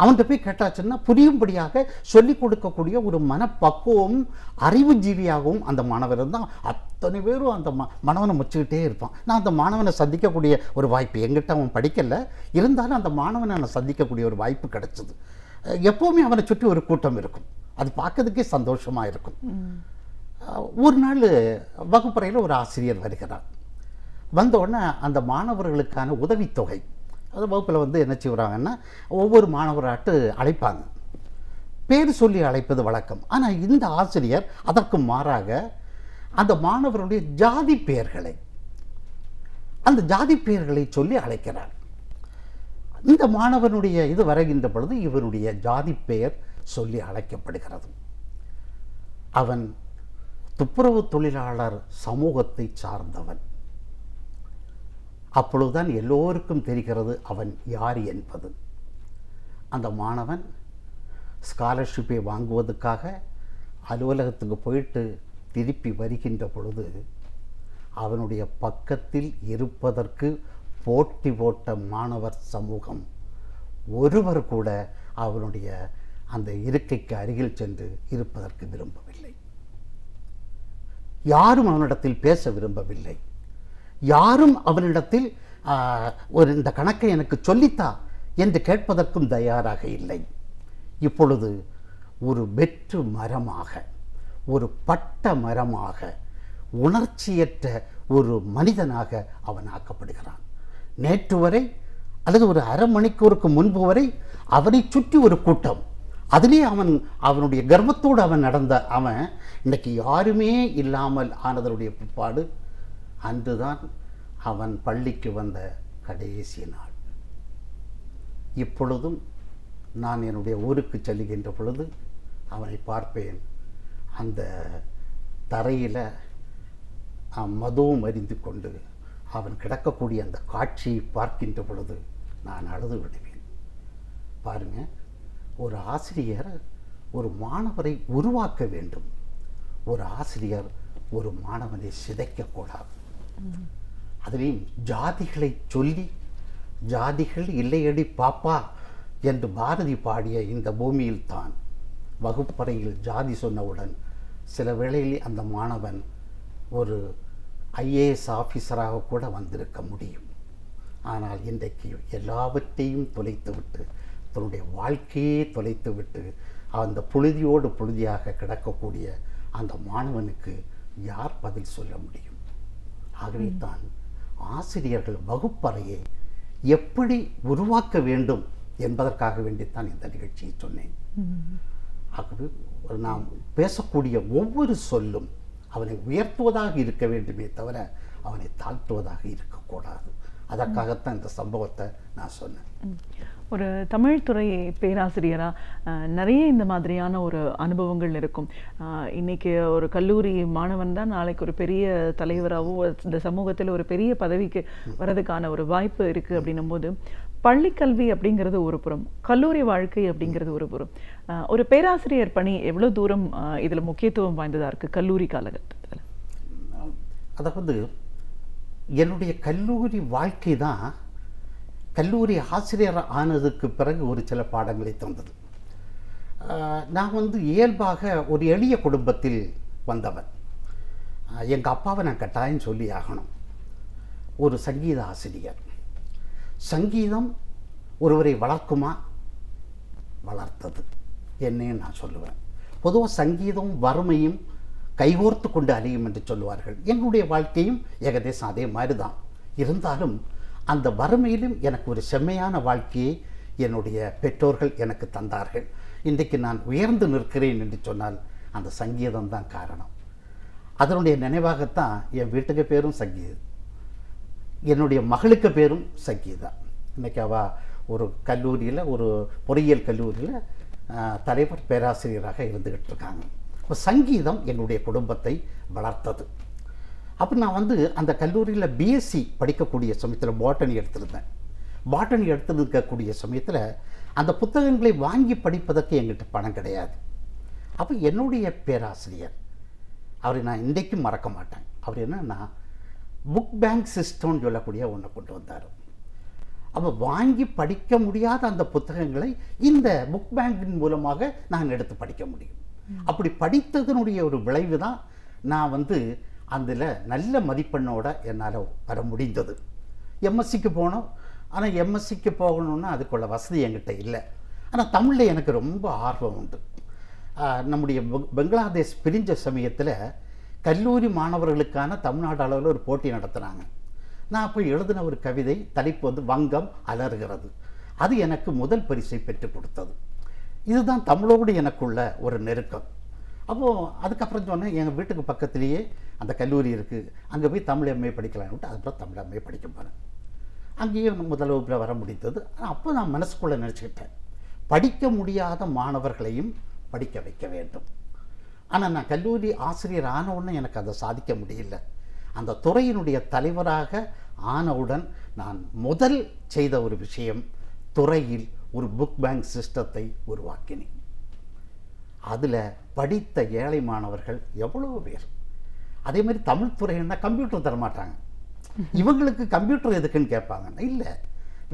அவன்கிட்ட போய் கேட்டாச்சுன்னா புரியும்படியாக சொல்லிக் கொடுக்கக்கூடிய ஒரு மனப்பக்குவம், அறிவு ஜீவியாகவும் அந்த மாணவர் தான். அத்தனை பேரும் அந்த மாணவனை முச்சுக்கிட்டே இருப்பான். நான் அந்த மாணவனை சந்திக்கக்கூடிய ஒரு வாய்ப்பு, எங்கிட்ட அவன் படிக்கலை, இருந்தாலும் அந்த மாணவனை நான் சந்திக்கக்கூடிய ஒரு வாய்ப்பு கிடைச்சிது. எப்போவுமே அவனை சுற்றி ஒரு கூட்டம் இருக்கும், அது பார்க்கறதுக்கே சந்தோஷமாக இருக்கும். ஒரு நாள் வகுப்பறையில் ஒரு ஆசிரியர் வருகிறார். வந்தோடனே அந்த மாணவர்களுக்கான உதவித்தொகை, அது வகுப்பில் என்ன செய்வாங்கன்னா ஒவ்வொரு மாணவராட்டு அழைப்பாங்க, பேர் சொல்லி அழைப்பது வழக்கம். ஆனால் இந்த ஆசிரியர் அதற்கு மாறாக அந்த மாணவருடைய ஜாதி பெயர்களை, அந்த ஜாதி பெயர்களை சொல்லி அழைக்கிறார். இந்த மாணவனுடைய இது வருகின்ற பொழுது இவருடைய ஜாதி பெயர் சொல்லி அழைக்கப்படுகிறது. அவன் துப்புரவு தொழிலாளர் சமூகத்தை சார்ந்தவன். அப்பொழுதுதான் எல்லோருக்கும் தெரிகிறது அவன் யார் என்பது. அந்த மாணவன் ஸ்காலர்ஷிப்பை வாங்குவதற்காக அலுவலகத்துக்கு போயிட்டு திருப்பி வருகின்ற பொழுது அவனுடைய பக்கத்தில் இருப்பதற்கு போட்டி போட்ட மாணவர் சமூகம் ஒருவர் கூட அவனுடைய அந்த இருக்கைக்கு அருகில் சென்று இருப்பதற்கு விரும்பவில்லை. யாரும் அவனிடத்தில் பேச விரும்பவில்லை. யாரும் அவனிடத்தில் இந்த கணக்கை எனக்கு சொல்லித்தா என்று கேட்பதற்கும் தயாராக இல்லை. இப்பொழுது ஒரு வெற்று மரமாக, ஒரு பட்ட மரமாக, உணர்ச்சியற்ற ஒரு மனிதனாக அவன் ஆக்கப்படுகிறான். நேற்று வரை அல்லது ஒரு அரை மணிக்கூருக்கு முன்பு வரை அவனை சுற்றி ஒரு கூட்டம், அதிலே அவனுடைய கர்வத்தோடு அவன் நடந்த அவன் இன்னைக்கு யாருமே இல்லாமல் ஆனதனுடைய பிற்பாடு அன்றுதான் அவன் பள்ளிக்கு வந்த கடைசி நாள். இப்பொழுதும் நான் என்னுடைய ஊருக்கு செல்லுகின்ற பொழுது அவனை பார்ப்பேன். அந்த தரையில் மதுவும் அறிந்து கொண்டு அவன் கிடக்கக்கூடிய அந்த காட்சியை பார்க்கின்ற பொழுது நான் அழுது விடுவேன். பாருங்க, ஒரு ஆசிரியர் ஒரு மாணவரை உருவாக்க வேண்டும். ஒரு ஆசிரியர் ஒரு மாணவனை சிதைக்கக்கூடாது. அதிலையும் ஜாதிகளை சொல்லி, ஜாதிகள் இல்லையடி பாப்பா என்று பாரதி பாடிய இந்த பூமியில் தான் வகுப்பறையில் ஜாதி சொன்னவுடன் சில வேளையில் அந்த மாணவன் ஒரு ஐஏஎஸ் ஆஃபீஸராக கூட வந்திருக்க முடியும். ஆனால் இன்றைக்கு எல்லாவற்றையும் தொலைத்துவிட்டு, தன்னுடைய வாழ்க்கையே தொலைத்துவிட்டு அந்த புழுதியோடு புழுதியாக கிடக்கக்கூடிய அந்த மாணவனுக்கு யார் பதில் சொல்ல முடியும்? ஆகவே தான் ஆசிரியர்கள் வகுப்பறையை எப்படி உருவாக்க வேண்டும் என்பதற்காக வேண்டித்தான் இந்த நிகழ்ச்சியை சொன்னேன். ஆகவே நாம் பேசக்கூடிய ஒவ்வொரு சொல்லும் அவனை உயர்த்துவதாக இருக்க வேண்டுமே தவிர அவனை தாழ்த்துவதாக இருக்கக்கூடாது. அதற்காகத்தான் இந்த சம்பவத்தை நான் சொன்னேன். ஒரு தமிழ் துறை பேராசிரியராக நிறைய இந்த மாதிரியான ஒரு அனுபவங்கள் இருக்கும். இன்னைக்கு ஒரு கல்லூரி மாணவன் தான் நாளைக்கு ஒரு பெரிய தலைவராகவோ இந்த சமூகத்தில் ஒரு பெரிய பதவிக்கு வர்றதுக்கான ஒரு வாய்ப்பு இருக்குது. அப்படின்னும் போது பள்ளிக்கல்வி அப்படிங்கிறது ஒரு புறம், கல்லூரி வாழ்க்கை அப்படிங்கிறது ஒரு புறம். ஒரு பேராசிரியர் பணி எவ்வளோ தூரம் இதில் முக்கியத்துவம் வாய்ந்ததாக இருக்குது கல்லூரி காலகட்டத்தில்? அதாவது என்னுடைய கல்லூரி வாழ்க்கை தான் கல்லூரி ஆசிரியர் ஆனதுக்கு பிறகு ஒரு சில பாடங்களை தந்தது. நான் வந்து இயல்பாக ஒரு எளிய குடும்பத்தில் வந்தவன். எங்கள் அப்பாவை நான் கட்டாயம் சொல்லி ஆகணும். ஒரு சங்கீத ஆசிரியர். சங்கீதம் ஒருவரை வளர்க்குமா? வளர்த்தது என்னே நான் சொல்லுவேன். பொதுவாக சங்கீதம் வறுமையும் கைகோர்த்து கொண்டு அழியும் என்று சொல்லுவார்கள். என்னுடைய வாழ்க்கையும் ஏகதேசம் அதே மாதிரி தான். இருந்தாலும் அந்த வறுமையிலும் எனக்கு ஒரு செம்மையான வாழ்க்கையை என்னுடைய பெற்றோர்கள் எனக்கு தந்தார்கள். இன்றைக்கு நான் உயர்ந்து நிற்கிறேன் என்று சொன்னால் அந்த சங்கீதம் தான் காரணம். அதனுடைய நினைவாகத்தான் என் வீட்டுக்கு பேரும் சங்கீதம், என்னுடைய மகளுக்கு பேரும் சங்கீதா. இன்றைக்கி அவள் ஒரு கல்லூரியில், ஒரு பொறியியல் கல்லூரியில் தலைவர் பேராசிரியராக இருந்துக்கிட்டு இருக்காங்க. இப்போ சங்கீதம் என்னுடைய குடும்பத்தை வளர்த்தது. அப்போ நான் வந்து அந்த கல்லூரியில் பிஎஸ்சி படிக்கக்கூடிய சமயத்தில் பாட்டனி எடுத்திருந்தேன். பாட்டனி எடுத்திருக்கக்கூடிய சமயத்தில் அந்த புத்தகங்களை வாங்கி படிப்பதற்கு எங்கிட்ட பணம் கிடையாது. அப்போ என்னுடைய பேராசிரியர், அவரை நான் இன்றைக்கும் மறக்க மாட்டேன். அவர் என்னன்னா புக் பேங்க் சிஸ்டம்னு சொல்லக்கூடிய ஒன்றை கொண்டு வந்தார். அப்போ வாங்கி படிக்க முடியாத அந்த புத்தகங்களை இந்த புக் பேங்கின் மூலமாக நான் எடுத்து படிக்க முடியும். அப்படி படித்ததனுடைய ஒரு விளைவு தான் நான் வந்து அதில் நல்ல மதிப்பெண்ணோட என்னால் வர முடிந்தது. எம்எஸ்சிக்கு போனோம். ஆனால் எம்எஸ்சிக்கு போகணுன்னா அதுக்குள்ள வசதி என்கிட்ட இல்லை. ஆனால் தமிழில் எனக்கு ரொம்ப ஆர்வம் உண்டு. நம்முடைய பங்களாதேஷ் பிரிஞ்ச சமயத்தில் கல்லூரி மாணவர்களுக்கான தமிழ்நாடு அளவில் ஒரு போட்டி நடத்துனாங்க. நான் போய் எழுதின ஒரு கவிதை, தலைப்பு வந்து வங்கம் அலறுகிறது. அது எனக்கு முதல் பரிசை பெற்றுக் கொடுத்தது. இதுதான் தமிழோடு எனக்குள்ள ஒரு நெருக்கம். அப்போது அதுக்கப்புறம் சொன்னேன், எங்கள் வீட்டுக்கு பக்கத்துலேயே அந்த கல்லூரி இருக்குது, அங்கே போய் தமிழ் எம்ஏ படிக்கலான்னு விட்டு அதுக்கப்புறம் தமிழ் எம்ஏ படிக்க போனேன். அங்கேயும் முதல் வகுப்பில் வர முடிந்தது. அப்போ நான் மனசுக்குள்ளே நினச்சிக்கிட்டேன், படிக்க முடியாத மாணவர்களையும் படிக்க வைக்க வேண்டும். ஆனால் நான் கல்லூரி ஆசிரியர் ஆனவுடனே எனக்கு அதை சாதிக்க முடியல. அந்த துறையினுடைய தலைவராக ஆனவுடன் நான் முதல் செய்த ஒரு விஷயம், துறையில் ஒரு புக் பேங்க் சிஸ்டத்தை உருவாக்கினேன். அதில் படித்த ஏழை மாணவர்கள் எவ்வளோ பேர். அதே மாதிரி தமிழ் துறைன்னா கம்ப்யூட்டர் தரமாட்டாங்க. இவங்களுக்கு கம்ப்யூட்டர் எதுக்குன்னு கேட்பாங்க. இல்லை,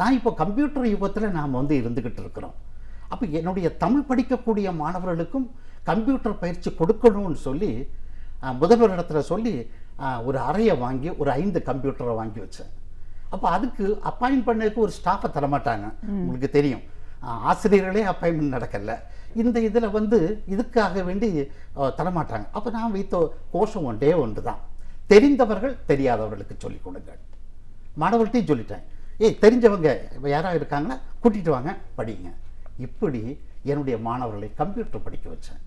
நான் இப்போ கம்ப்யூட்டர் யுகத்தில் நாம் வந்து இருந்துக்கிட்டு இருக்கிறோம். அப்போ என்னுடைய தமிழ் படிக்கக்கூடிய மாணவர்களுக்கும் கம்ப்யூட்டர் பயிற்சி கொடுக்கணும்னு சொல்லி முதல்வரிடத்தில் சொல்லி ஒரு அறையை வாங்கி ஒரு 5 கம்ப்யூட்டரை வாங்கி வச்சேன். அப்போ அதுக்கு அப்பாயின்ட் பண்ணதுக்கு ஒரு ஸ்டாஃபை தரமாட்டாங்க. உங்களுக்கு தெரியும், ஆசிரியர்களே அப்பாயின்மெண்ட் நடக்கல. இந்த இதில் வந்து இதுக்காக வேண்டி தரமாட்டாங்க. அப்போ நான் வைத்த கோஷம் ஒன்று தான், தெரிந்தவர்கள் தெரியாதவர்களுக்கு சொல்லிக் கொடுங்கள். மாணவர்கள்ட்டையும் சொல்லிட்டேன், தெரிஞ்சவங்க யாராக இருக்காங்கன்னா கூட்டிகிட்டு வாங்க, படிங்க. இப்படி என்னுடைய மாணவர்களை கம்ப்யூட்டர் படிக்க வச்சேன்.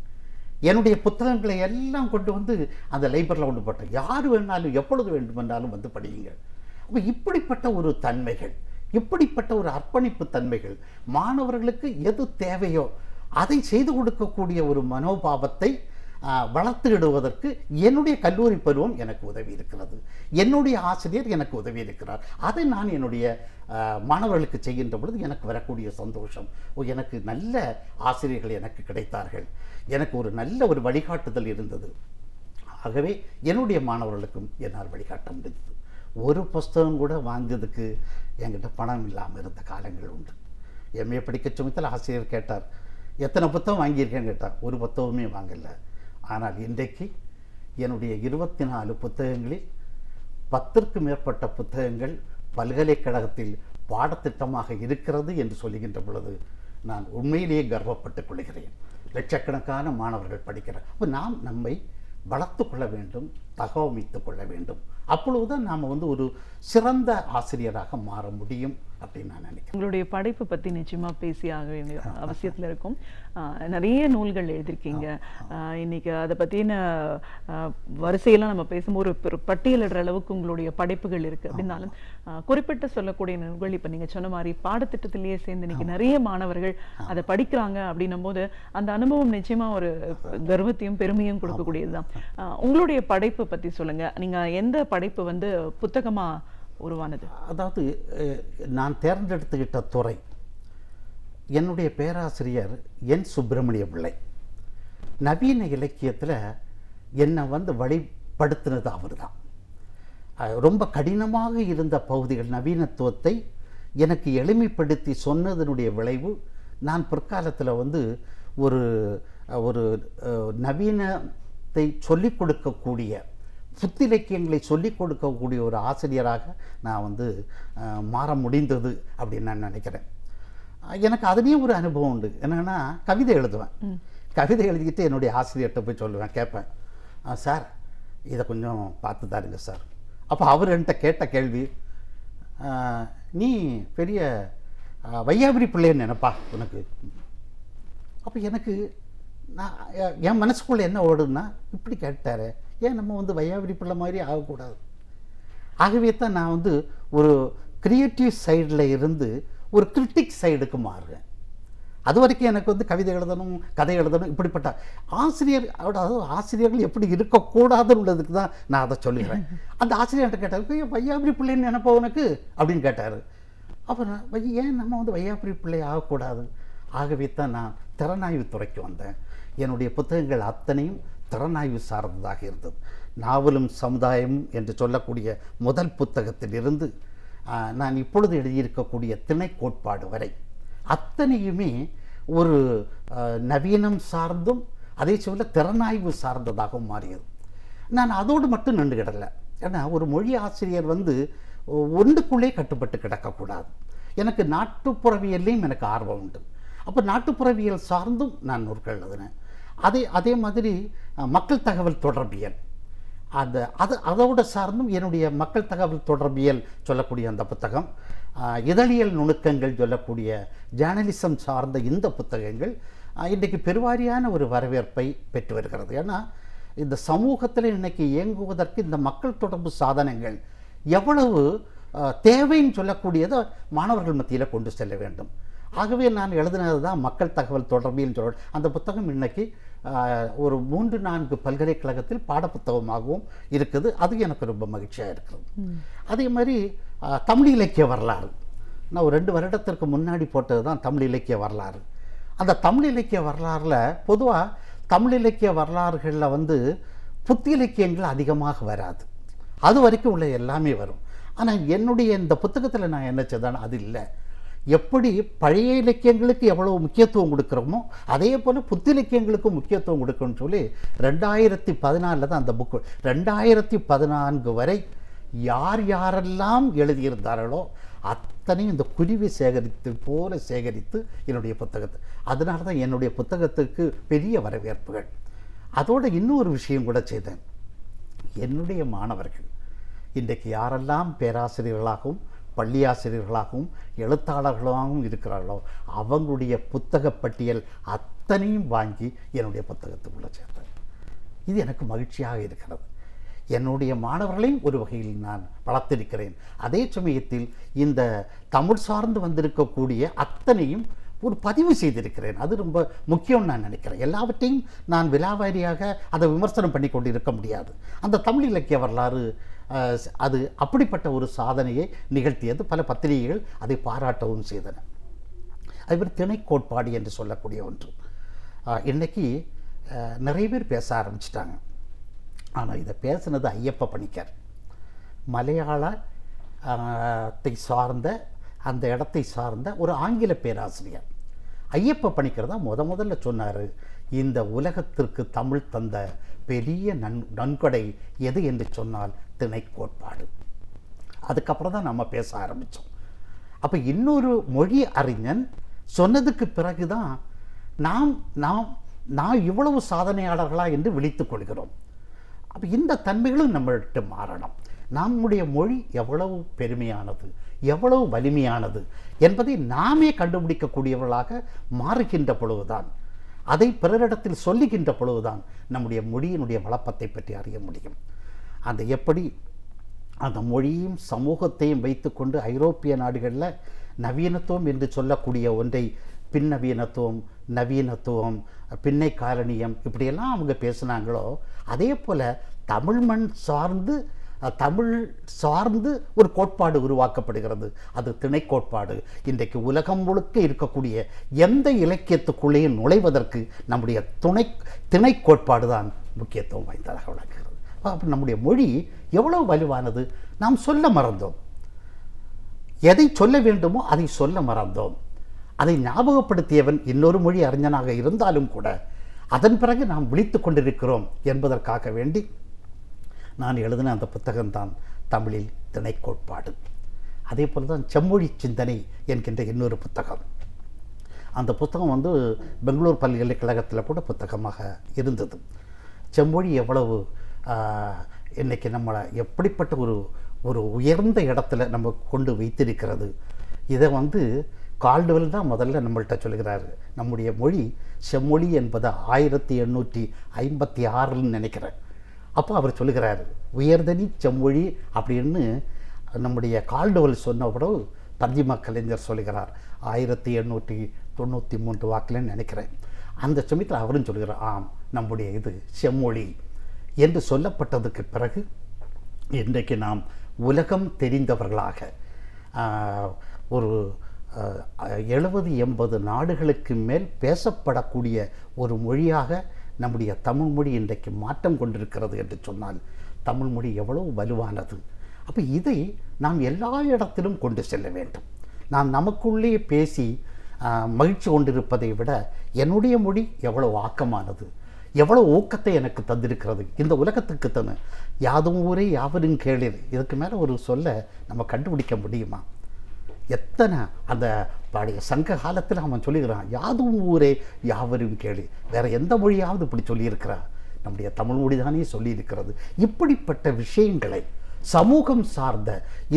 என்னுடைய புத்தகங்களை எல்லாம் கொண்டு வந்து அந்த லைப்ரரியில் கொண்டு போட்டேன். யார் வேணாலும் எப்பொழுது வேண்டுமென்றாலும் வந்து படியுங்கள். அப்போ இப்படிப்பட்ட ஒரு தன்மைகள், இப்படிப்பட்ட ஒரு அர்ப்பணிப்பு தன்மைகள், மாணவர்களுக்கு எது தேவையோ அதை செய்து கொடுக்கக்கூடிய ஒரு மனோபாவத்தை வளர்த்துவிடுவதற்கு என்னுடைய கல்லூரி பருவம் எனக்கு உதவி இருக்கிறது. என்னுடைய ஆசிரியர் எனக்கு உதவி இருக்கிறார். அதை நான் என்னுடைய மாணவர்களுக்கு செய்கின்ற பொழுது எனக்கு வரக்கூடிய சந்தோஷம், எனக்கு நல்ல ஆசிரியர்கள் எனக்கு கிடைத்தார்கள், எனக்கு ஒரு நல்ல ஒரு வழிகாட்டுதல் இருந்தது. ஆகவே என்னுடைய மாணவர்களுக்கும் என்னால் வழிகாட்ட முடிந்தது. ஒரு புஸ்தகம் கூட வாங்கியதுக்கு என்கிட்ட பணம் இல்லாமல் இருந்த காலங்கள் உண்டு. எம்ஏ படிக்க சமயத்தில் ஆசிரியர் கேட்டார், எத்தனை புத்தகம் வாங்கியிருக்கேன்னு கேட்டார். ஒரு புத்தகமே வாங்கலை. ஆனால் இன்றைக்கு என்னுடைய 24 புத்தகங்களில் 10க்கும் மேற்பட்ட புத்தகங்கள் பல்கலைக்கழகத்தில் பாடத்திட்டமாக இருக்கிறது என்று சொல்லுகின்ற பொழுது நான் உண்மையிலேயே கர்வப்பட்டுக் கொள்கிறேன். லட்சக்கணக்கான மாணவர்கள் படிக்கிறார். அப்போ நாம் நம்மை வளர்த்து கொள்ள வேண்டும், தகவமைத்து கொள்ள வேண்டும். அப்பொழுதுதான் நாம் வந்து ஒரு சிறந்த ஆசிரியராக மாற முடியும் அப்படின்னு நான் நினைக்கிறேன். உங்களுடைய படைப்பு பற்றி நிச்சயமாக பேசி ஆக வேண்டிய அவசியத்தில் இருக்கும். நிறைய நூல்கள் எழுதியிருக்கீங்க. இன்னைக்கு அதை பற்றின வரிசையெல்லாம் நம்ம பேசும்போது ஒரு பட்டியலிடுற அளவுக்கு உங்களுடைய படைப்புகள் இருக்குது. அப்படின்னாலும் குறிப்பிட்டு சொல்லக்கூடிய நூல்கள் இப்போ நீங்கள் சொன்ன மாதிரி பாடத்திட்டத்திலேயே சேர்ந்து இன்னைக்கு நிறைய மாணவர்கள் அதை படிக்கிறாங்க அப்படின்னும் போது அந்த அனுபவம் நிச்சயமாக ஒரு கர்வத்தையும் பெருமையும் கொடுக்கக்கூடியது தான். உங்களுடைய படைப்பு பற்றி சொல்லுங்கள். நீங்கள் எந்த படைப்பு வந்து புத்தகமாக உருவானது? அதாவது நான் தேர்ந்தெடுத்துக்கிட்ட துறை, என்னுடைய பேராசிரியர் என் சுப்பிரமணிய பிள்ளை. நவீன இலக்கியத்தில் என்னை வந்து வழிப்படுத்தினது அவர் தான். ரொம்ப கடினமாக இருந்த பகுதிகள், நவீனத்துவத்தை எனக்கு எளிமைப்படுத்தி சொன்னதனுடைய விளைவு நான் பிற்காலத்தில் வந்து ஒரு ஒரு நவீனத்தை சொல்லிக் கொடுக்கக்கூடிய புத்திலக்கியங்களை சொல்லிக் கொடுக்கக்கூடிய ஒரு ஆசிரியராக நான் வந்து மாற முடிந்தது அப்படின்னு நான் நினைக்கிறேன். எனக்கு அதுலேயும் ஒரு அனுபவம் உண்டு. என்னென்னா கவிதை எழுதுவேன். கவிதை எழுதிக்கிட்டு என்னுடைய ஆசிரியர்கிட்ட போய் சொல்லுவேன், கேட்பேன், சார் இதை கொஞ்சம் பார்த்து தாருங்க சார். அப்போ அவர் என்கிட்ட கேட்ட கேள்வி, நீ பெரிய வையாபுரி பிள்ளைன்னு நினைப்பா உனக்கு. அப்போ எனக்கு நான் என் மனசுக்குள்ளே என்ன ஓடுன்னா, இப்படி கேட்டார், ஏன் நம்ம வந்து வையாபுரி பிள்ளை மாதிரி ஆகக்கூடாது. ஆகவே தான் நான் வந்து ஒரு கிரியேட்டிவ் சைடில் இருந்து ஒரு கிரிட்டிக் சைடுக்கு மாறுறேன். அது வரைக்கும் எனக்கு வந்து கவிதை எழுதணும், கதை எழுதணும், இப்படிப்பட்ட ஆசிரியர்கள் எப்படி இருக்கக்கூடாதுன்றதுக்கு தான் நான் அதை சொல்லிடுறேன். அந்த ஆசிரியர்கிட்ட கேட்டார், வையாபுரி பிள்ளைன்னு நினைப்பா உனக்கு அப்படின்னு கேட்டார். அப்புறம் ஏன் நம்ம வந்து வையாபுரி பிள்ளை ஆகக்கூடாது. ஆகவே தான் நான் திறனாய்வு துறைக்கு வந்தேன். என்னுடைய புத்தகங்கள் அத்தனையும் திறனாய்வு சார்ந்ததாக இருந்தது. நாவலும் சமுதாயம் என்று சொல்லக்கூடிய முதல் புத்தகத்தில் இருந்து நான் இப்பொழுது எழுதியிருக்கக்கூடிய திணை கோட்பாடு வரை அத்தனையுமே ஒரு நவீனம் சார்ந்தும் அதே சொல்ல திறனாய்வு சார்ந்ததாகவும் மாறியது. நான் அதோடு மட்டும் நின்றுகிடலை. ஏன்னா ஒரு மொழி ஆசிரியர் வந்து ஒன்றுக்குள்ளே கட்டுப்பட்டு கிடக்கக்கூடாது. எனக்கு நாட்டுப்புறவியல்லையும் எனக்கு ஆர்வம் உண்டு. அப்போ நாட்டுப்புறவியல் சார்ந்தும் நான் நூல்கள் எழுதினேன். அதே மாதிரி மக்கள் தகவல் தொடர்பியல் அதோட சார்ந்தும் என்னுடைய மக்கள் தகவல் தொடர்பியல் சொல்லக்கூடிய அந்த புத்தகம், இதழியல் நுணுக்கங்கள் சொல்லக்கூடிய ஜேர்னலிசம் சார்ந்த இந்த புத்தகங்கள் இன்றைக்கு பெருவாரியான ஒரு வரவேற்பை பெற்று வருகிறது. ஏன்னா இந்த சமூகத்தில் இன்றைக்கி இயங்குவதற்கு இந்த மக்கள் தொடர்பு சாதனங்கள் எவ்வளவு தேவைன்னு சொல்லக்கூடியதை மாணவர்கள் மத்தியில் கொண்டு செல்ல வேண்டும். ஆகவே நான் எழுதினது தான் மக்கள் தகவல் தொடர்பியல் சொல்ல. அந்த புத்தகம் இன்றைக்கி ஒரு 3-4 பல்கலைக்கழகத்தில் பாடப்புத்தகமாகவும் இருக்குது. அது எனக்கு ரொம்ப மகிழ்ச்சியாக இருக்கிறது. அதே மாதிரி தமிழ் இலக்கிய வரலாறு நான் ஒரு 2 வருடத்திற்கு முன்னாடி போட்டது தான் தமிழ் இலக்கிய வரலாறு. அந்த தமிழ் இலக்கிய வரலாறில் பொதுவாக தமிழ் இலக்கிய வரலாறுகளில் வந்து புத்தி இலக்கியங்கள் அதிகமாக வராது. அது வரைக்கும் உள்ள எல்லாமே வரும். ஆனால் என்னுடைய இந்த புத்தகத்தில் நான் என்ன செய்தேன், அது இல்லை. எப்படி பழைய இலக்கியங்களுக்கு எவ்வளவு முக்கியத்துவம் கொடுக்குறோமோ அதே போல் புத்தி இலக்கியங்களுக்கும் முக்கியத்துவம் கொடுக்கணும்னு சொல்லி 2014 தான் அந்த புக்கு. 2014 வரை யாரெல்லாம் எழுதியிருந்தார்களோ அத்தனையும் இந்த குருவி சேகரித்து என்னுடைய புத்தகத்தை. அதனால தான் என்னுடைய புத்தகத்துக்கு பெரிய வரவேற்புகள். அதோடு இன்னொரு விஷயம் கூட செய்தேன். என்னுடைய மாணவர்கள் இன்றைக்கு யாரெல்லாம் பேராசிரியர்களாகவும் பள்ளியாசிரியர்களாகவும் எழுத்தாளர்களாகவும் இருக்கிறார்களோ அவங்களுடைய புத்தக பட்டியல் அத்தனையும் வாங்கி என்னுடைய புத்தகத்துக்குள்ளே சேர்த்தேன். இது எனக்கு மகிழ்ச்சியாக இருக்கிறது. என்னுடைய மாணவர்களையும் ஒரு வகையில் நான் வளர்த்திருக்கிறேன். அதே சமயத்தில் இந்த தமிழ் சார்ந்து வந்திருக்கக்கூடிய அத்தனையும் ஒரு பதிவு செய்திருக்கிறேன். அது ரொம்ப முக்கியம்னு நான் நினைக்கிறேன். எல்லாவற்றையும் நான் விலாவாரியாக அதை விமர்சனம் பண்ணி கொண்டு இருக்க முடியாது. அந்த தமிழ் இலக்கிய வரலாறு அது அப்படிப்பட்ட ஒரு சாதனையை நிகழ்த்தியது. பல பத்திரிகைகள் அதை பாராட்டவும் செய்தன. அதுமாதிரி திணை கோட்பாடு என்று சொல்லக்கூடிய ஒன்று இன்றைக்கி நிறைய பேர் பேச ஆரம்பிச்சிட்டாங்க. ஆனால் இதை பேசுனது ஐயப்ப பணிக்கர், மலையாளத்தை சார்ந்த அந்த இடத்தை சார்ந்த ஒரு ஆங்கில பேராசிரியர். ஐயப்ப பணிக்கர் தான் முதல்ல சொன்னார், இந்த உலகத்திற்கு தமிழ் தந்த பெரிய நன்கொடை எது என்று சொன்னால் திணை கோட்பாடு. அதுக்கப்புறம் தான் நம்ம பேச ஆரம்பித்தோம். அப்போ இன்னொரு மொழி அறிஞன் சொன்னதுக்கு பிறகு தான் நான் இவ்வளவு சாதனையாளர்களா என்று விழித்துக் கொள்கிறோம். அப்போ இந்த தன்மைகளும் நம்மள்கிட்ட மாறணும். நம்முடைய மொழி எவ்வளவு பெருமையானது, எவ்வளவு வலிமையானது என்பதை நாமே கண்டுபிடிக்கக்கூடியவர்களாக மாறுகின்ற பொழுதுதான், அதை பிறரிடத்தில் சொல்லுகின்ற பொழுதுதான் நம்முடைய மொழியினுடைய வளப்பத்தை பற்றி அறிய முடியும். அந்த எப்படி அந்த மொழியும் சமூகத்தையும் வைத்துக்கொண்டு ஐரோப்பிய நாடுகளில் நவீனத்துவம் என்று சொல்லக்கூடிய ஒன்றை நவீனத்துவம் பின்னை காலனியம் இப்படியெல்லாம் அவங்க பேசினாங்களோ அதே போல் தமிழ் சார்ந்து ஒரு கோட்பாடு உருவாக்கப்படுகிறது. அது திணை கோட்பாடு. இன்றைக்கு உலகம் முழுக்க இருக்கக்கூடிய எந்த இலக்கியத்துக்குள்ளேயும் நுழைவதற்கு நம்முடைய திணை கோட்பாடு தான் முக்கியத்துவம் வாய்ந்ததாக விளங்குகிறது. அப்போ நம்முடைய மொழி எவ்வளவு வலுவானது நாம் சொல்ல மறந்தோம். எதை சொல்ல வேண்டுமோ அதை சொல்ல மறந்தோம். அதை ஞாபகப்படுத்தியவன் இன்னொரு மொழி அறிஞனாக இருந்தாலும் கூட அதன் பிறகு நாம் விழித்து கொண்டிருக்கிறோம் என்பதற்காக வேண்டி நான் எழுதின அந்த புத்தகம்தான் தமிழில் திணைக்கோட்பாடு. அதே போல் தான் செம்மொழி சிந்தனை என்கின்ற இன்னொரு புத்தகம். அந்த புத்தகம் பெங்களூர் பல்கலைக்கழகத்தில் கூட புத்தகமாக இருந்தது. செம்மொழி எவ்வளவு இன்றைக்கி நம்மளை எப்படிப்பட்ட ஒரு உயர்ந்த இடத்துல நம்ம கொண்டு வைத்திருக்கிறது. இதை கால்டுவெல் தான் முதல்ல நம்மள்கிட்ட சொல்கிறாரு. நம்முடைய மொழி செம்மொழி என்பதை 1856 நினைக்கிறேன். அப்போ அவர் சொல்லுகிறார் உயர்தனி செம்மொழி அப்படின்னு நம்முடைய கால்டுவெல் சொன்னபோது தர்ஜிமா கலைஞர் சொல்லுகிறார் 1893 வாக்கில்னு நினைக்கிறேன். அந்த சமயத்தில் அவரும் சொல்கிறார் ஆம் நம்முடைய இது செம்மொழி என்று சொல்லப்பட்டதுக்கு பிறகு இன்றைக்கு நாம் உலகம் தெரிந்தவர்களாக ஒரு 70-80 நாடுகளுக்கு மேல் பேசப்படக்கூடிய ஒரு மொழியாக நம்முடைய தமிழ் மொழி இன்றைக்கு மாற்றம் கொண்டிருக்கிறது என்று சொன்னால் தமிழ் மொழி எவ்வளவு வலுவானது. அப்போ இதை நாம் எல்லா இடத்திலும் கொண்டு செல்ல வேண்டும். நாம் நமக்குள்ளே பேசி மகிழ்ச்சி கொண்டிருப்பதை விட என்னுடைய மொழி எவ்வளவு ஆக்கமானது, எவ்வளோ ஊக்கத்தை எனக்கு தந்திருக்கிறது. இந்த உலகத்துக்கு தானே யாதும் ஊரே யாவரும் கேளீர். இதுக்கு மேலே ஒரு சொல்ல நம்ம கண்டுபிடிக்க முடியுமா? எத்தனை அந்த பழைய சங்க காலத்தில் அவன் சொல்லுகிறான் யாதும் ஊரே யாவரும் கேளு. வேறு எந்த மொழியாவது இப்படி சொல்லியிருக்கிறான்? நம்முடைய தமிழ் மொழி தானே சொல்லியிருக்கிறது. இப்படிப்பட்ட விஷயங்களை சமூகம் சார்ந்த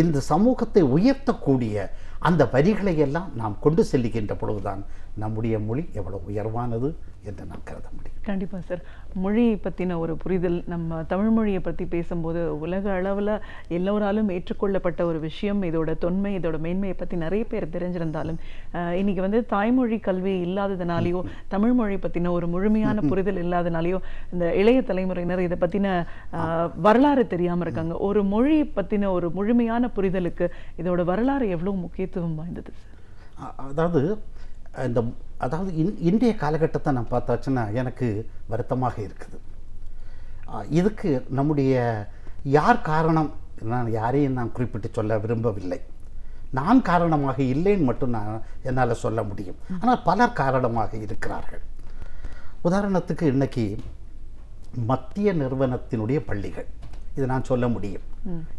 இந்த சமூகத்தை உயர்த்தக்கூடிய அந்த வரிகளை எல்லாம் நாம் கொண்டு செல்லுகின்ற பொழுதுதான் நம்முடைய மொழி எவ்வளவு உயர்வானது என்று நாம் கருத முடியும். கண்டிப்பாக சார். மொழி பற்றின ஒரு புரிதல், நம்ம தமிழ் மொழியை பற்றி பேசும்போது உலக அளவில் எல்லோராலும் ஏற்றுக்கொள்ளப்பட்ட ஒரு விஷயம். இதோட தொன்மை, இதோட மேன்மையை பற்றி நிறைய பேர் தெரிஞ்சிருந்தாலும் இன்னைக்கு தாய்மொழி கல்வி இல்லாததுனாலேயோ தமிழ் மொழி பற்றின ஒரு முழுமையான புரிதல் இல்லாதனாலேயோ இந்த இளைய தலைமுறையினர் இதை பற்றின வரலாறு தெரியாமல் இருக்காங்க. ஒரு மொழி பற்றின ஒரு முழுமையான புரிதலுக்கு இதோட வரலாறு எவ்வளோ முக்கியத்துவம் வாய்ந்தது சார்? அதாவது இன்றைய காலகட்டத்தை நான் பார்த்தாச்சுன்னா எனக்கு வருத்தமாக இருக்குது. இதுக்கு நம்முடைய யார் காரணம், நான் யாரையும் நான் குறிப்பிட்டு சொல்ல விரும்பவில்லை. நான் காரணமாக இல்லைன்னு மட்டும் என்னால் சொல்ல முடியும். ஆனால் பலர் காரணமாக இருக்கிறார்கள். உதாரணத்துக்கு இன்னைக்கு மத்திய நிறுவனத்தினுடைய பள்ளிகள், இதை நான் சொல்ல முடியும்.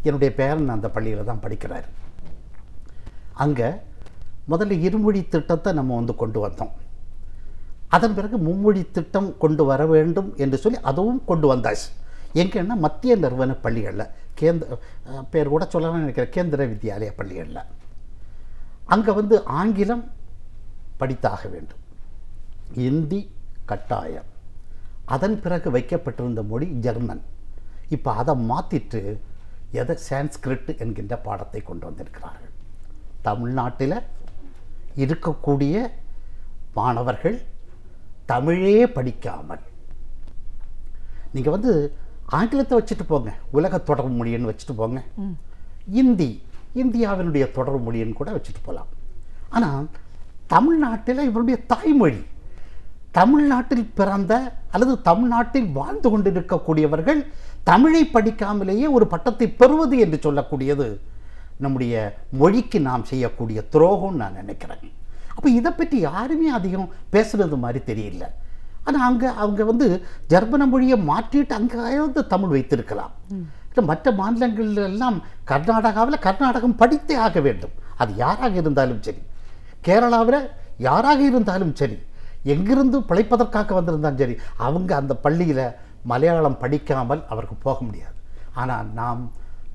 என்னுடைய பேரன் அந்த பள்ளியில் தான் படிக்கிறார். அங்கே முதல்ல இருமொழி திட்டத்தை நம்ம கொண்டு வந்தோம். அதன் பிறகு மும்மொழி திட்டம் கொண்டு வர வேண்டும் என்று சொல்லி அதுவும் கொண்டு வந்தாச்சு. எங்கன்னா மத்திய நிறுவன பள்ளிகளில் பேர் கூட சொல்லலாம்னு நினைக்கிறேன், கேந்திர வித்யாலய பள்ளிகளில் அங்கே ஆங்கிலம் படித்தாக வேண்டும், இந்தி கட்டாயம். அதன் பிறகு வைக்கப்பட்டிருந்த மொழி ஜெர்மன். இப்போ அதை மாற்றிட்டு சான்ஸ்கிரிட் என்கின்ற பாடத்தை கொண்டு வந்திருக்கிறார்கள். தமிழ்நாட்டில் இருக்கக்கூடிய மாணவர்கள் தமிழே படிக்காமல், நீங்கள் ஆங்கிலத்தை வச்சுட்டு போங்க, உலக தொடர்பு மொழின்னு வச்சுட்டு போங்க, இந்தியாவினுடைய தொடர்பு மொழின்னு கூட வச்சுட்டு போகலாம். ஆனால் தமிழ்நாட்டில் இவருடைய தாய்மொழி, தமிழ்நாட்டில் பிறந்த அல்லது தமிழ்நாட்டில் வாழ்ந்து கொண்டிருக்கக்கூடியவர்கள் தமிழை படிக்காமலேயே ஒரு பட்டத்தை பெறுவது என்று சொல்லக்கூடியது நம்முடைய மொழிக்கு நாம் செய்யக்கூடிய துரோகம்னு நான் நினைக்கிறேன். அப்போ இதை பற்றி யாருமே அதிகம் பேசுகிறது மாதிரி தெரியல. ஆனால் அவங்க ஜெர்மன மொழியை மாற்றிட்டு அங்கே தமிழ் வைத்திருக்கலாம். மற்ற மாநிலங்கள் எல்லாம் கர்நாடகாவில் கர்நாடகம் படித்தே ஆக வேண்டும். அது யாராக இருந்தாலும் சரி, கேரளாவில் யாராக இருந்தாலும் சரி, எங்கிருந்து பிழைப்பதற்காக வந்திருந்தாலும் சரி, அவங்க அந்த பள்ளியில் மலையாளம் படிக்காமல் அவருக்கு போக முடியாது. ஆனால் நாம்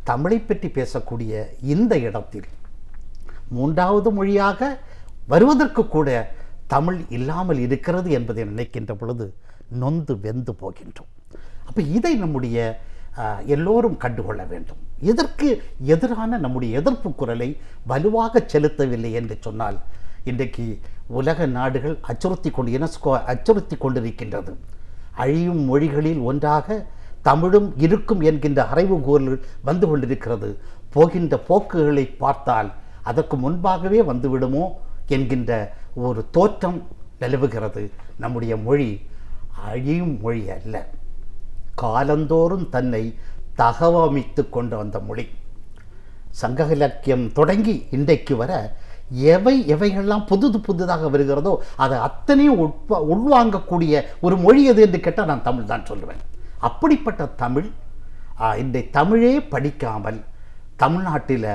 தமிழை பற்றி பேசக்கூடிய இந்த இடத்தில் மூன்றாவது மொழியாக வருவதற்கு கூட தமிழ் இல்லாமல் இருக்கிறது என்பதை நினைக்கின்ற பொழுது நொந்து வெந்து போகின்றோம். அப்போ இதை நம்முடைய எல்லோரும் கண்டுகொள்ள வேண்டும். இதற்கு எதிரான நம்முடைய எதிர்ப்பு குரலை வலுவாக செலுத்தவில்லை என்று சொன்னால் இன்றைக்கு உலக நாடுகள் யுனெஸ்கோ அச்சுறுத்தி கொண்டிருக்கின்றது. அழியும் மொழிகளில் ஒன்றாக தமிழும் இருக்கும் என்கின்ற அறைவுகோல்கள் வந்து கொண்டிருக்கிறது. போகின்ற போக்குகளை பார்த்தால் அதற்கு முன்பாகவே வந்துவிடுமோ என்கின்ற ஒரு தோற்றம் நிலவுகிறது. நம்முடைய மொழி அழியும் மொழி அல்ல, காலந்தோறும் தன்னை தகவமைத்து கொண்டு வந்த மொழி. சங்க இலக்கியம் தொடங்கி இன்றைக்கு வர எவைகள்லாம் புதுதாக வருகிறதோ அதை அத்தனையும் உள்வாங்கக்கூடிய ஒரு மொழி எது என்று கேட்டால் நான் தமிழ் தான் சொல்லுவேன். அப்படிப்பட்ட தமிழ் இந்த தமிழே படிக்காமல் தமிழ்நாட்டில்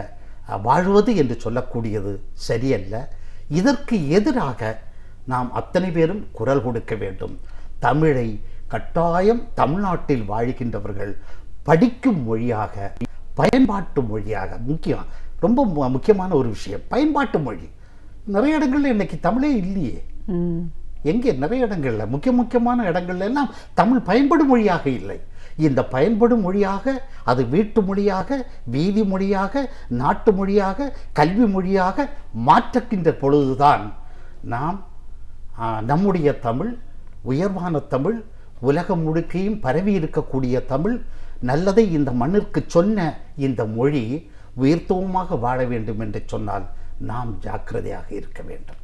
வாழ்வது என்று சொல்லக்கூடியது சரியல்ல. இதற்கு எதிராக நாம் அத்தனை பேரும் குரல் கொடுக்க வேண்டும். தமிழை கட்டாயம் தமிழ்நாட்டில் வாழ்கின்றவர்கள் படிக்கும் மொழியாக, பயன்பாட்டு மொழியாக, ரொம்ப முக்கியமான ஒரு விஷயம் பயன்பாட்டு மொழி. நிறைய இடங்கள்ல இன்னைக்கு தமிழே இல்லையே. எங்கே நிறைய இடங்கள்ல முக்கியமான இடங்கள்ல எல்லாம் தமிழ் பயன்படும் மொழியாக இல்லை. இந்த பயன்படும் மொழியாக, அது வீட்டு மொழியாக, வீதி மொழியாக, நாட்டு மொழியாக, கல்வி மொழியாக மாற்றுகின்ற பொழுதுதான் நாம் நம்முடைய தமிழ் உயர்வான தமிழ், உலகம் முழுக்கையும் பரவி இருக்கக்கூடிய தமிழ், நல்லதை இந்த மண்ணிற்கு சொன்ன இந்த மொழி உயர்த்துவமாக வாழ வேண்டும் என்று சொன்னால் நாம் ஜாக்கிரதையாக இருக்க வேண்டும்.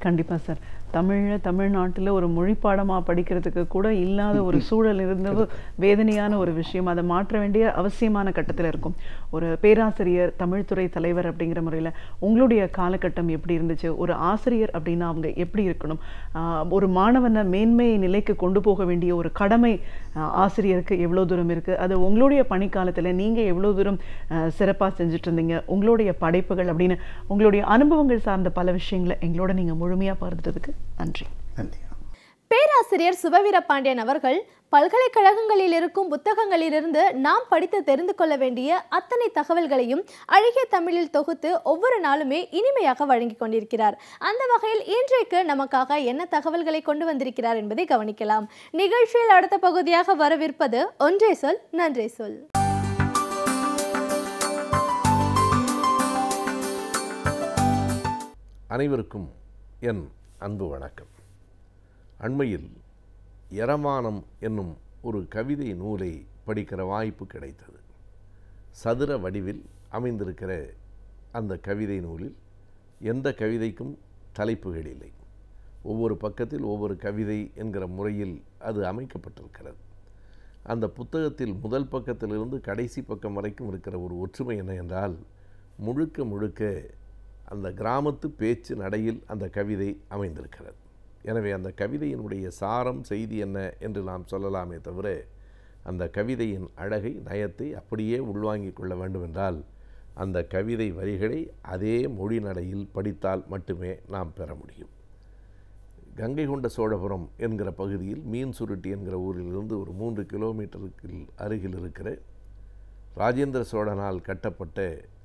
கண்டிப்பாக சார். தமிழ்நாட்டில் ஒரு மொழி பாடமாக படிக்கிறதுக்கு கூட இல்லாத ஒரு சூழல் இருந்தது வேதனையான ஒரு விஷயம். அதை மாற்ற வேண்டிய அவசியமான கட்டத்தில் இருக்கும். ஒரு பேராசிரியர், தமிழ்துறை தலைவர் அப்படிங்கிற முறையில் உங்களுடைய காலகட்டம் எப்படி இருந்துச்சு? ஒரு ஆசிரியர் அப்படின்னா அவங்க எப்படி இருக்கணும்? ஒரு மாணவனை மேன்மை நிலைக்கு கொண்டு போக வேண்டிய ஒரு கடமை ஆசிரியருக்கு எவ்வளோ தூரம் இருக்குது? அது உங்களுடைய பணிக்காலத்தில் நீங்கள் எவ்வளோ தூரம் சிறப்பாக செஞ்சுட்டு இருந்தீங்க? உங்களுடைய படைப்புகள் அப்படின்னு உங்களுடைய அனுபவங்கள் சார்ந்த பல விஷயங்களை எங்களோட நீங்கள் முழுமையாக பகிர்ந்ததுக்கு நன்றி. நன்றி. பேராசிரியர் சுபவீரபாண்டியன் அவர்கள் பல்கலைக்கழகங்களில் இருக்கும் புத்தகங்களிலிருந்து நாம் படித்து தெரிந்து கொள்ள வேண்டிய அத்தனை தகவல்களையும் அழகிய தமிழில் தொகுத்து ஒவ்வொரு நாளுமே இனிமையாக வழங்கி கொண்டிருக்கிறார். அந்த வகையில் இன்றைக்கு நமக்காக என்ன தகவல்களை கொண்டு வந்திருக்கிறார் என்பதை கவனிக்கலாம். நிகழ்ச்சியில் அடுத்த பகுதியாக வரவிருப்பது ஒன்றே சொல் நன்றே சொல். அனைவருக்கும் என் அன்பு வணக்கம். அண்மையில் யரமானம் என்னும் ஒரு கவிதை நூலை படிக்கிற வாய்ப்பு கிடைத்தது. சதுர வடிவில் அமைந்திருக்கிற அந்த கவிதை நூலில் எந்த கவிதைக்கும் தலைப்புகள் இல்லை. ஒவ்வொரு பக்கத்தில் ஒவ்வொரு கவிதை என்கிற முறையில் அது அமைக்கப்பட்டிருக்கிறது. அந்த புத்தகத்தில் முதல் பக்கத்திலிருந்து கடைசி பக்கம் வரைக்கும் இருக்கிற ஒரு ஒற்றுமை என்ன என்றால், முழுக்க அந்த கிராமத்து பேச்சு நடையில் அந்த கவிதை அமைந்திருக்கிறது. எனவே அந்த கவிதையினுடைய சாரம், செய்தி என்ன என்று நாம் சொல்லலாமே தவிர, அந்த கவிதையின் அழகை, நயத்தை அப்படியே உள்வாங்கிக் கொள்ள வேண்டுமென்றால் அந்த கவிதை வரிகளை அதே மொழி நடையில் படித்தால் மட்டுமே நாம் பெற முடியும். கங்கை கொண்ட சோழபுரம் என்கிற பகுதியில் மீன் சுருட்டி என்கிற ஊரிலிருந்து ஒரு 3 கிலோமீட்டருக்கு அருகில் இருக்கிற ராஜேந்திர சோழனால் கட்டப்பட்ட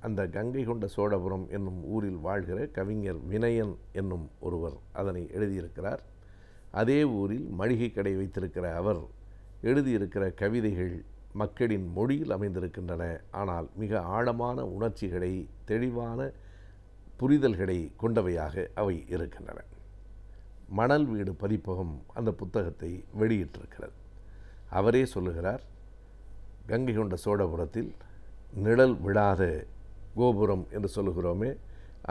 அந்த கங்கை கொண்ட சோழபுரம் என்னும் ஊரில் வாழ்கிற கவிஞர் வினயன் என்னும் ஒருவர் அதனை எழுதியிருக்கிறார். அதே ஊரில் மளிகை கடை வைத்திருக்கிற அவர் எழுதியிருக்கிற கவிதைகள் மக்களின் மொழியில் அமைந்திருக்கின்றன. ஆனால் மிக ஆழமான உணர்ச்சிகளை, தெளிவான புரிதல்களை கொண்டவையாக அவை இருக்கின்றன. மணல் வீடு பதிப்பகம் அந்த புத்தகத்தை வெளியிட்டிருக்கிறது. அவரே சொல்லுகிறார், கங்கை கொண்ட சோழபுரத்தில் நிழல் விடாத கோபுரம் என்று சொல்லுகிறோமே,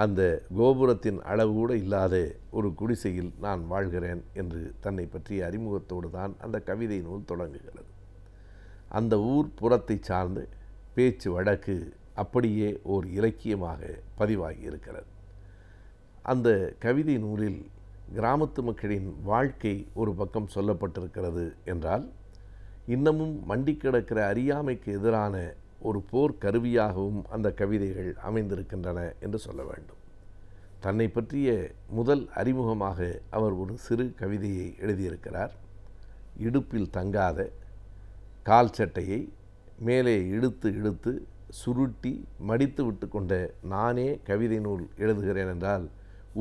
அந்த கோபுரத்தின் அளவு கூட இல்லாத ஒரு குடிசையில் நான் வாழ்கிறேன் என்று தன்னை பற்றிய அறிமுகத்தோடு தான் அந்த கவிதை நூல் தொடங்குகிறது. அந்த ஊர் புறத்தை சார்ந்து பேச்சு வழக்கு அப்படியே ஓர் இலக்கியமாக பதிவாகி இருக்கிறது. அந்த கவிதை நூலில் கிராமத்து மக்களின் வாழ்க்கை ஒரு பக்கம் சொல்லப்பட்டிருக்கிறது என்றால், இன்னமும் மண்டி கிடக்கிற அறியாமைக்கு எதிரான ஒரு போர் கருவியாகவும் அந்த கவிதைகள் அமைந்திருக்கின்றன என்று சொல்ல வேண்டும். தன்னை பற்றிய முதல் அறிமுகமாக அவர் ஒரு சிறு கவிதையை எழுதியிருக்கிறார். இடுப்பில் தங்காத கால் சட்டையை மேலே இழுத்து சுருட்டி மடித்து விட்டு கொண்ட நானே கவிதை நூல் எழுதுகிறேன் என்றால்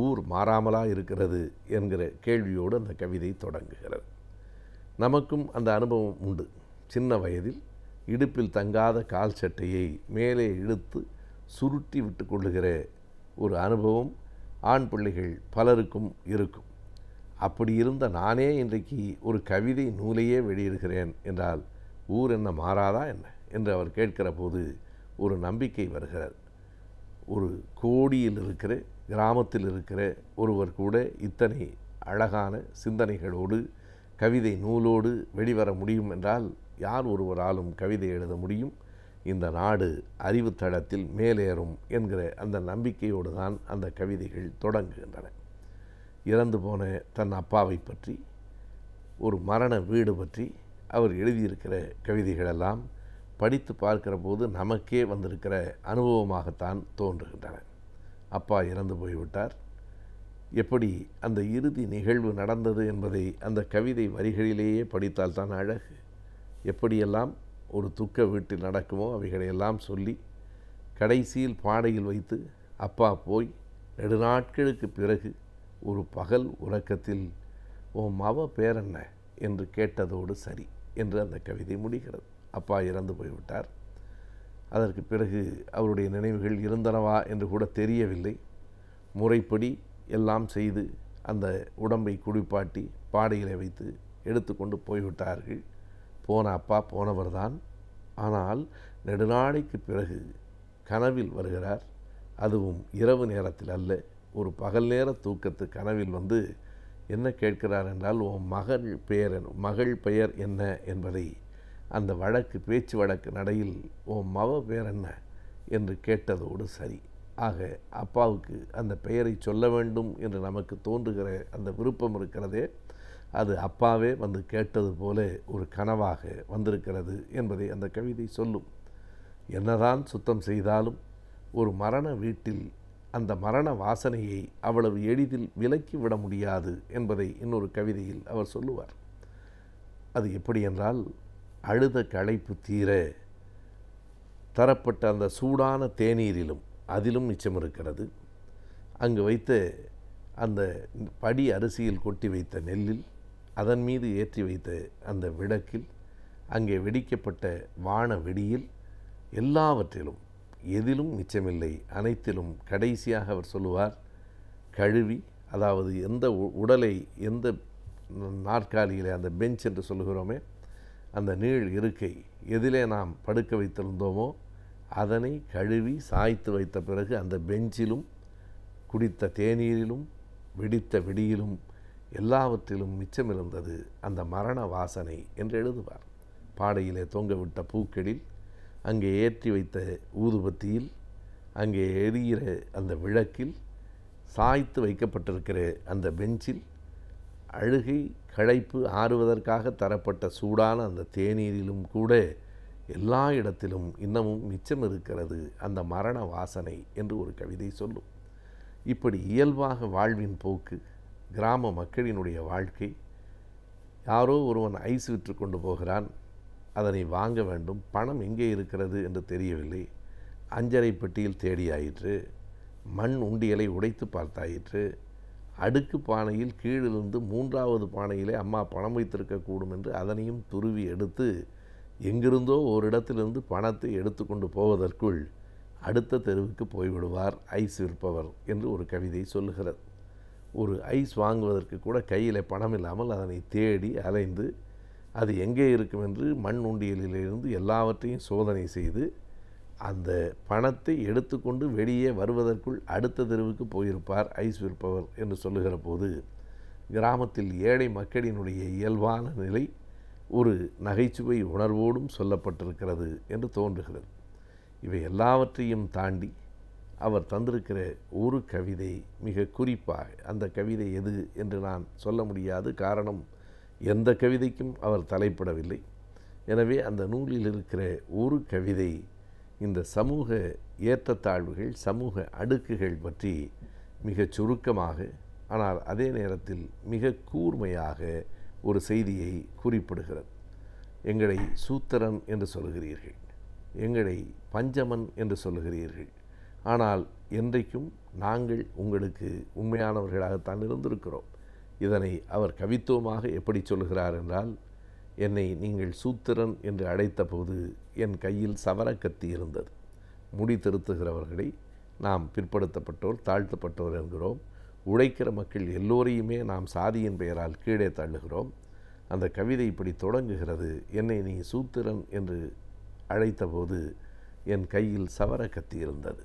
ஊர் மாறாமலா இருக்கிறது என்கிற கேள்வியோடு அந்த கவிதை தொடங்குகிறது. நமக்கும் அந்த அனுபவம் உண்டு. சின்ன வயதில் இடுப்பில் தங்காத கால் சட்டையை மேலே இழுத்து சுருட்டி விட்டு கொள்ளுகிற ஒரு அனுபவம் ஆண் பிள்ளைகள் பலருக்கும் இருக்கும். அப்படி இருந்த நானே இன்றைக்கு ஒரு கவிதை நூலையே வெளியிடுகிறேன் என்றால் ஊர் என்ன மாறாதா என்ன என்று அவர் கேட்கிற போது ஒரு நம்பிக்கை வருகிறது. ஒரு கோடியில் இருக்கிற, கிராமத்தில் இருக்கிற ஒருவர் கூட இத்தனை அழகான சிந்தனைகளோடு கவிதை நூலோடு வெளிவர முடியும் என்றால் யார் ஒருவராலும் கவிதை எழுத முடியும்? இந்த நாடு அறிவுத்தளத்தில் மேலேறும் என்கிற அந்த நம்பிக்கையோடு தான் அந்த கவிதைகள் தொடங்குகின்றன. இறந்து போன தன் அப்பாவை பற்றி, ஒரு மரண வீடு பற்றி அவர் எழுதியிருக்கிற கவிதைகளெல்லாம் படித்து பார்க்கிற போது நமக்கே வந்திருக்கிற அனுபவமாகத்தான் தோன்றுகின்றன. அப்பா இறந்து போய்விட்டார், எப்படி அந்த இறுதி நிகழ்வு நடந்தது என்பதை அந்த கவிதை வரிகளிலேயே படித்தால்தான் அழகு. எப்படியெல்லாம் ஒரு துக்க வீட்டில் நடக்குமோ அவைகளையெல்லாம் சொல்லி கடைசியில் பாடையில் வைத்து அப்பா போய் நெடுநாட்களுக்கு பிறகு ஒரு பகல் உறக்கத்தில் உன் மவ பேரென்ன என்று கேட்டதோடு சரி என்று அந்த கவிதை முடிகிறது. அப்பா இறந்து போய்விட்டார். அதற்கு பிறகு அவருடைய நினைவுகள் இருந்தனவா என்று கூட தெரியவில்லை. முறைப்படி எல்லாம் செய்து அந்த உடம்பை குளிப்பாட்டி பாடையிலே வைத்து எடுத்துக்கொண்டு போய்விட்டார்கள். போன அப்பா போனவர்தான். ஆனால் நெடுநாளைக்கு பிறகு கனவில் வருகிறார். அதுவும் இரவு நேரத்தில் அல்ல, ஒரு பகல் நேர தூக்கத்து கனவில் வந்து என்ன கேட்கிறார் என்றால், உன் மகள் பெயர் என்ன என்பதை அந்த பேச்சு வழக்கு நடையில் உன் மவ பெயர் என்ன என்று கேட்டதோடு சரி. ஆக அப்பாவுக்கு அந்த பெயரை சொல்ல வேண்டும் என்று நமக்கு தோன்றுகிற அந்த விருப்பம் இருக்கிறதே, அது அப்பாவே வந்து கேட்டது போல ஒரு கனவாக வந்திருக்கிறது என்பதை அந்த கவிதை சொல்லும். என்னதான் சுத்தம் செய்தாலும் ஒரு மரண வீட்டில் அந்த மரண வாசனையை அவ்வளவு எளிதில் விலக்கி விட முடியாது என்பதை இன்னொரு கவிதையில் அவர் சொல்லுவார். அது எப்படி என்றால், அழுத களைப்பு தீர தரப்பட்ட அந்த சூடான தேநீரிலும் அதிலும் மிச்சம் இருக்கிறது. அங்கு வைத்த அந்த படி அரிசியில் கொட்டி வைத்த நெல்லில், அதன் மீது ஏற்றி வைத்த அந்த விளக்கில், அங்கே வெடிக்கப்பட்ட வான வெடியில், எல்லாவற்றிலும் எதிலும் மிச்சமில்லை, அனைத்திலும் கடைசியாக அவர் சொல்லுவார், கழுவி, அதாவது எந்த உடலை எந்த நாற்காலியிலே அந்த பெஞ்ச் என்று சொல்லுகிறோமே அந்த நீள் இருக்கை எதிலே நாம் படுக்க வைத்திருந்தோமோ அதனை கழுவி சாய்த்து வைத்த பிறகு அந்த பெஞ்சிலும் குடித்த தேநீரிலும் வெடித்த வெடியிலும் எல்லாவற்றிலும் மிச்சமிருந்தது அந்த மரண வாசனை என்று எழுதுவார். பாடையிலே தொங்கவிட்ட பூக்களில், அங்கே ஏற்றி வைத்த ஊதுபத்தியில், அங்கே எரிகிற அந்த விளக்கில், சாய்த்து வைக்கப்பட்டிருக்கிற அந்த பெஞ்சில், அழுகை களைப்பு ஆறுவதற்காக தரப்பட்ட சூடான அந்த தேநீரிலும் கூட எல்லா இடத்திலும் இன்னமும் மிச்சம் இருக்கிறது அந்த மரண வாசனை என்று ஒரு கவிதை சொல்லும். இப்படி இயல்பாக வாழ்வின் போக்கு, கிராம மக்களினுடைய வாழ்க்கை. யாரோ ஒருவன் ஐஸ் விற்று கொண்டு போகிறான், அதனை வாங்க வேண்டும், பணம் எங்கே இருக்கிறது என்று தெரியவில்லை. அஞ்சரை பெட்டியில் தேடியாயிற்று, மண் உண்டியலை உடைத்து பார்த்தாயிற்று, அடுக்கு பானையில் கீழிருந்து மூன்றாவது பானையிலே அம்மா பணம் வைத்திருக்கக்கூடும் என்று அதனையும் துருவி எடுத்து எங்கிருந்தோ ஓரிடத்திலிருந்து பணத்தை எடுத்து கொண்டு போவதற்குள் அடுத்த தெருவுக்கு போய்விடுவார் ஐஸ் விற்பவர் என்று ஒரு கவிதை சொல்லுகிறது. ஒரு ஐஸ் வாங்குவதற்கு கூட கையில் பணம் இல்லாமல் அதனை தேடி அலைந்து அது எங்கே இருக்கும் என்று மண் உண்டியலிலிருந்து எல்லாவற்றையும் சோதனை செய்து அந்த பணத்தை எடுத்துக்கொண்டு வெளியே வருவதற்குள் அடுத்த தெருவுக்கு போயிருப்பார் ஐஸ் விற்பவர் என்று சொல்லுகிற போது, கிராமத்தில் ஏழை மக்களினுடைய இயல்பான நிலை ஒரு நகைச்சுவை உணர்வோடும் சொல்லப்பட்டிருக்கிறது என்று தோன்றுகிறது. இவை எல்லாவற்றையும் தாண்டி அவர் தந்திருக்கிற ஒரு கவிதை மிக குறிப்பாக, அந்த கவிதை எது என்று நான் சொல்ல முடியாது, காரணம் எந்த கவிதைக்கும் அவர் தலைப்படவில்லை. எனவே அந்த நூலில் இருக்கிற ஒரு கவிதை இந்த சமூக ஏற்றத்தாழ்வுகள், சமூக அடுக்குகள் பற்றி மிகச் சுருக்கமாக, ஆனால் அதே நேரத்தில் மிக கூர்மையாக ஒரு செய்தியை குறிப்பிடுகிறது. எங்களை சூத்திரன் என்று சொல்கிறீர்கள், எங்களை பஞ்சமன் என்று சொல்லுகிறீர்கள், ஆனால் என்றைக்கும் நாங்கள் உங்களுக்கு உண்மையானவர்களாகத்தான் இருந்திருக்கிறோம். இதனை அவர் கவித்துவமாக எப்படி சொல்கிறார் என்றால், என்னை நீங்கள் சூத்திரன் என்று அழைத்த போது என் கையில் சவரக்கத்தி இருந்தது. முடி திருத்துகிறவர்களை நாம் பிற்படுத்தப்பட்டோர், தாழ்த்தப்பட்டோர் என்கிறோம். உழைக்கிற மக்கள் எல்லோரையுமே நாம் சாதியின் பெயரால் கீழே தள்ளுகிறோம். அந்த கவிதை இப்படி தொடங்குகிறது, என்னை நீ சூத்திரன் என்று அழைத்தபோது என் கையில் சவரக்கத்தி இருந்தது.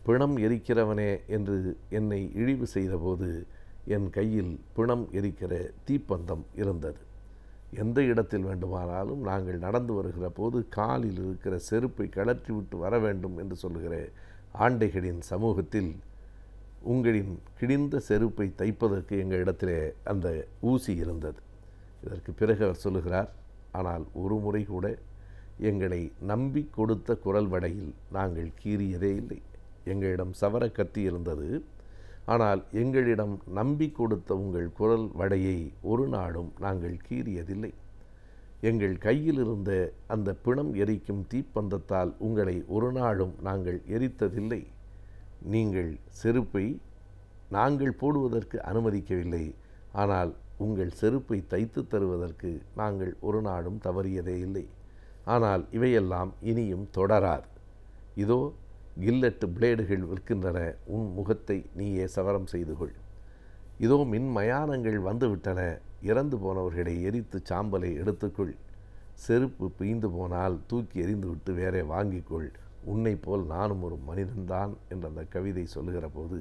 பிணம் எரிக்கிறவனே என்று என்னை இழிவு செய்தபோது என் கையில் பிணம் எரிக்கிற தீப்பந்தம் இருந்தது. எந்த இடத்தில் வேண்டுமானாலும் நாங்கள் நடந்து வருகிற போது காலில் இருக்கிற செருப்பை கழற்றிவிட்டு வர வேண்டும் என்று சொல்லுகிற ஆண்டைகளின் சமூகத்தில் உங்களின் கிழிந்த செருப்பை தைப்பதற்கு எங்கள் இடத்திலே அந்த ஊசி இருந்தது. இதற்கு பிறகு அவர் சொல்லுகிறார், ஆனால் ஒரு முறை கூட எங்களை நம்பி கொடுத்த குரல் வடையில் நாங்கள் கீறியதே இல்லை. எங்களிடம் சவர கத்தி இருந்தது, ஆனால் எங்களிடம் நம்பி கொடுத்த உங்கள் குரல் வடையை ஒரு நாளும் நாங்கள் கீறியதில்லை. எங்கள் கையில் இருந்த அந்த பிணம் எரிக்கும் தீப்பந்தத்தால் உங்களை ஒரு நாளும் நாங்கள் எரித்ததில்லை. நீங்கள் செருப்பை நாங்கள் போடுவதற்கு அனுமதிக்கவில்லை, ஆனால் உங்கள் செருப்பை தைத்து தருவதற்கு நாங்கள் ஒரு நாளும் தவறியதே இல்லை. ஆனால் இவையெல்லாம் இனியும் தொடராது. இதோ கில்லட் பிளேடுகள் விற்கின்றன, உன் முகத்தை நீயே சவரம் செய்து கொள். இதோ மின்மயானங்கள் வந்துவிட்டன, இறந்து போனவர்களை எரித்து சாம்பலை எடுத்துக்கொள். செருப்பு பீய்ந்து போனால் தூக்கி எறிந்துவிட்டு வேறே வாங்கிக்கொள். உன்னை போல் நானும் ஒரு மனிதன்தான் என்ற அந்த கவிதை சொல்லுகிற போது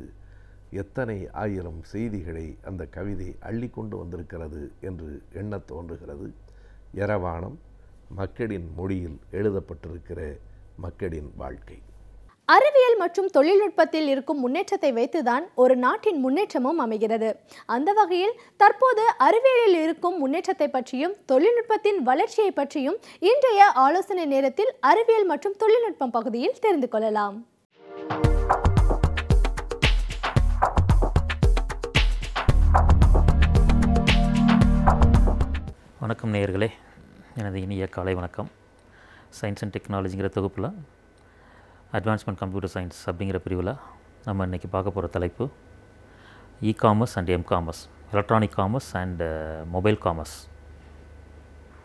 எத்தனை ஆயிரம் செய்திகளை அந்த கவிதை அள்ளி கொண்டு வந்திருக்கிறது என்று எண்ணத் தோன்றுகிறது. யரவாணம் மக்களின் மொழியில் எழுதப்பட்டிருக்கிற மக்களின் வாழ்க்கை. அறிவியல் மற்றும் தொழில்நுட்பத்தில் இருக்கும் முன்னேற்றத்தை வைத்துதான் ஒரு நாட்டின் முன்னேற்றமும் அமைகிறது. அந்த வகையில் தற்போது அறிவியலில் இருக்கும் முன்னேற்றத்தை பற்றியும் தொழில்நுட்பத்தின் வளர்ச்சியை பற்றியும் இன்றைய ஆலோசனை நேரத்தில் அறிவியல் மற்றும் தொழில்நுட்பம் பகுதியில் தெரிந்து கொள்ளலாம். வணக்கம் நேயர்களே, எனது இனிய காலை வணக்கம். சயின்ஸ் அண்ட் டெக்னாலஜிங்கிற தொகுப்பில் அட்வான்ஸ்மெண்ட் கம்ப்யூட்டர் சயின்ஸ் அப்படிங்கிற பிரிவில் நம்ம இன்றைக்கி பார்க்க போகிற தலைப்பு e-commerce and M-commerce, electronic commerce and mobile commerce,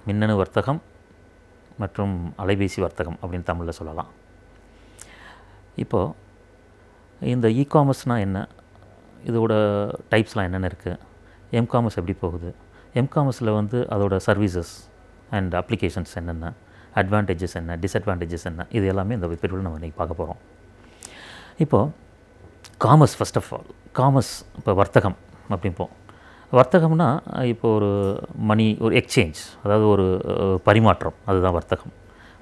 மின்னணு வர்த்தகம் மற்றும் அலைபேசி வர்த்தகம் அப்படின்னு தமிழில் சொல்லலாம். இப்போது இந்த இ-காமர்ஸ்னால் என்ன, இதோட டைப்ஸ்லாம் என்னென்ன இருக்குது, எம்-காமர்ஸ் எப்படி போகுது, எம்-காமர்ஸில் வந்து அதோட சர்வீசஸ் அண்ட் அப்ளிகேஷன்ஸ் என்னென்ன, அட்வான்டேஜஸ் என்ன, டிஸ்அட்வான்டேஜஸ் என்ன, இது எல்லாமே இந்த பிரிவில் நம்ம இன்றைக்கி பார்க்க போகிறோம். இப்போது commerce, first of all commerce, இப்போ வர்த்தகம் அப்படிம்போம். வர்த்தகம்னா இப்போ ஒரு மணி, ஒரு எக்ஸ்சேஞ்ச், அதாவது ஒரு பரிமாற்றம், அதுதான் வர்த்தகம்.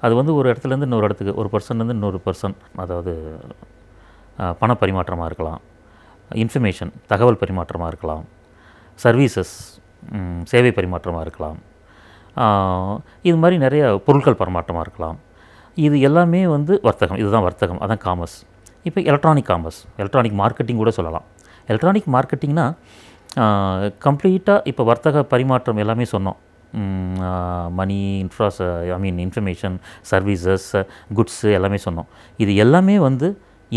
அது வந்து ஒரு இடத்துலேருந்து இன்னொரு இடத்துக்கு, ஒரு பர்சன்லேருந்து இன்னொரு பர்சன், அதாவது பண பரிமாற்றமாக இருக்கலாம், இன்ஃபர்மேஷன் தகவல் பரிமாற்றமாக இருக்கலாம், சர்வீசஸ் சேவை பரிமாற்றமாக இருக்கலாம், இது மாதிரி நிறைய பொருட்கள் பரிமாற்றமாக இருக்கலாம். இது எல்லாமே வந்து வர்த்தகம், இதுதான் வர்த்தகம், அதான் காமர்ஸ். இப்போ எலக்ட்ரானிக் காமர்ஸ், எலக்ட்ரானிக் மார்க்கெட்டிங் கூட சொல்லலாம். எலக்ட்ரானிக் மார்க்கெட்டிங்னா கம்ப்ளீட்டாக இப்போ வர்த்தக பரிமாற்றம் எல்லாமே சொன்னோம். மணி, இன்ஃபர்மேஷன், சர்வீசஸ், குட்ஸு எல்லாமே சொன்னோம். இது எல்லாமே வந்து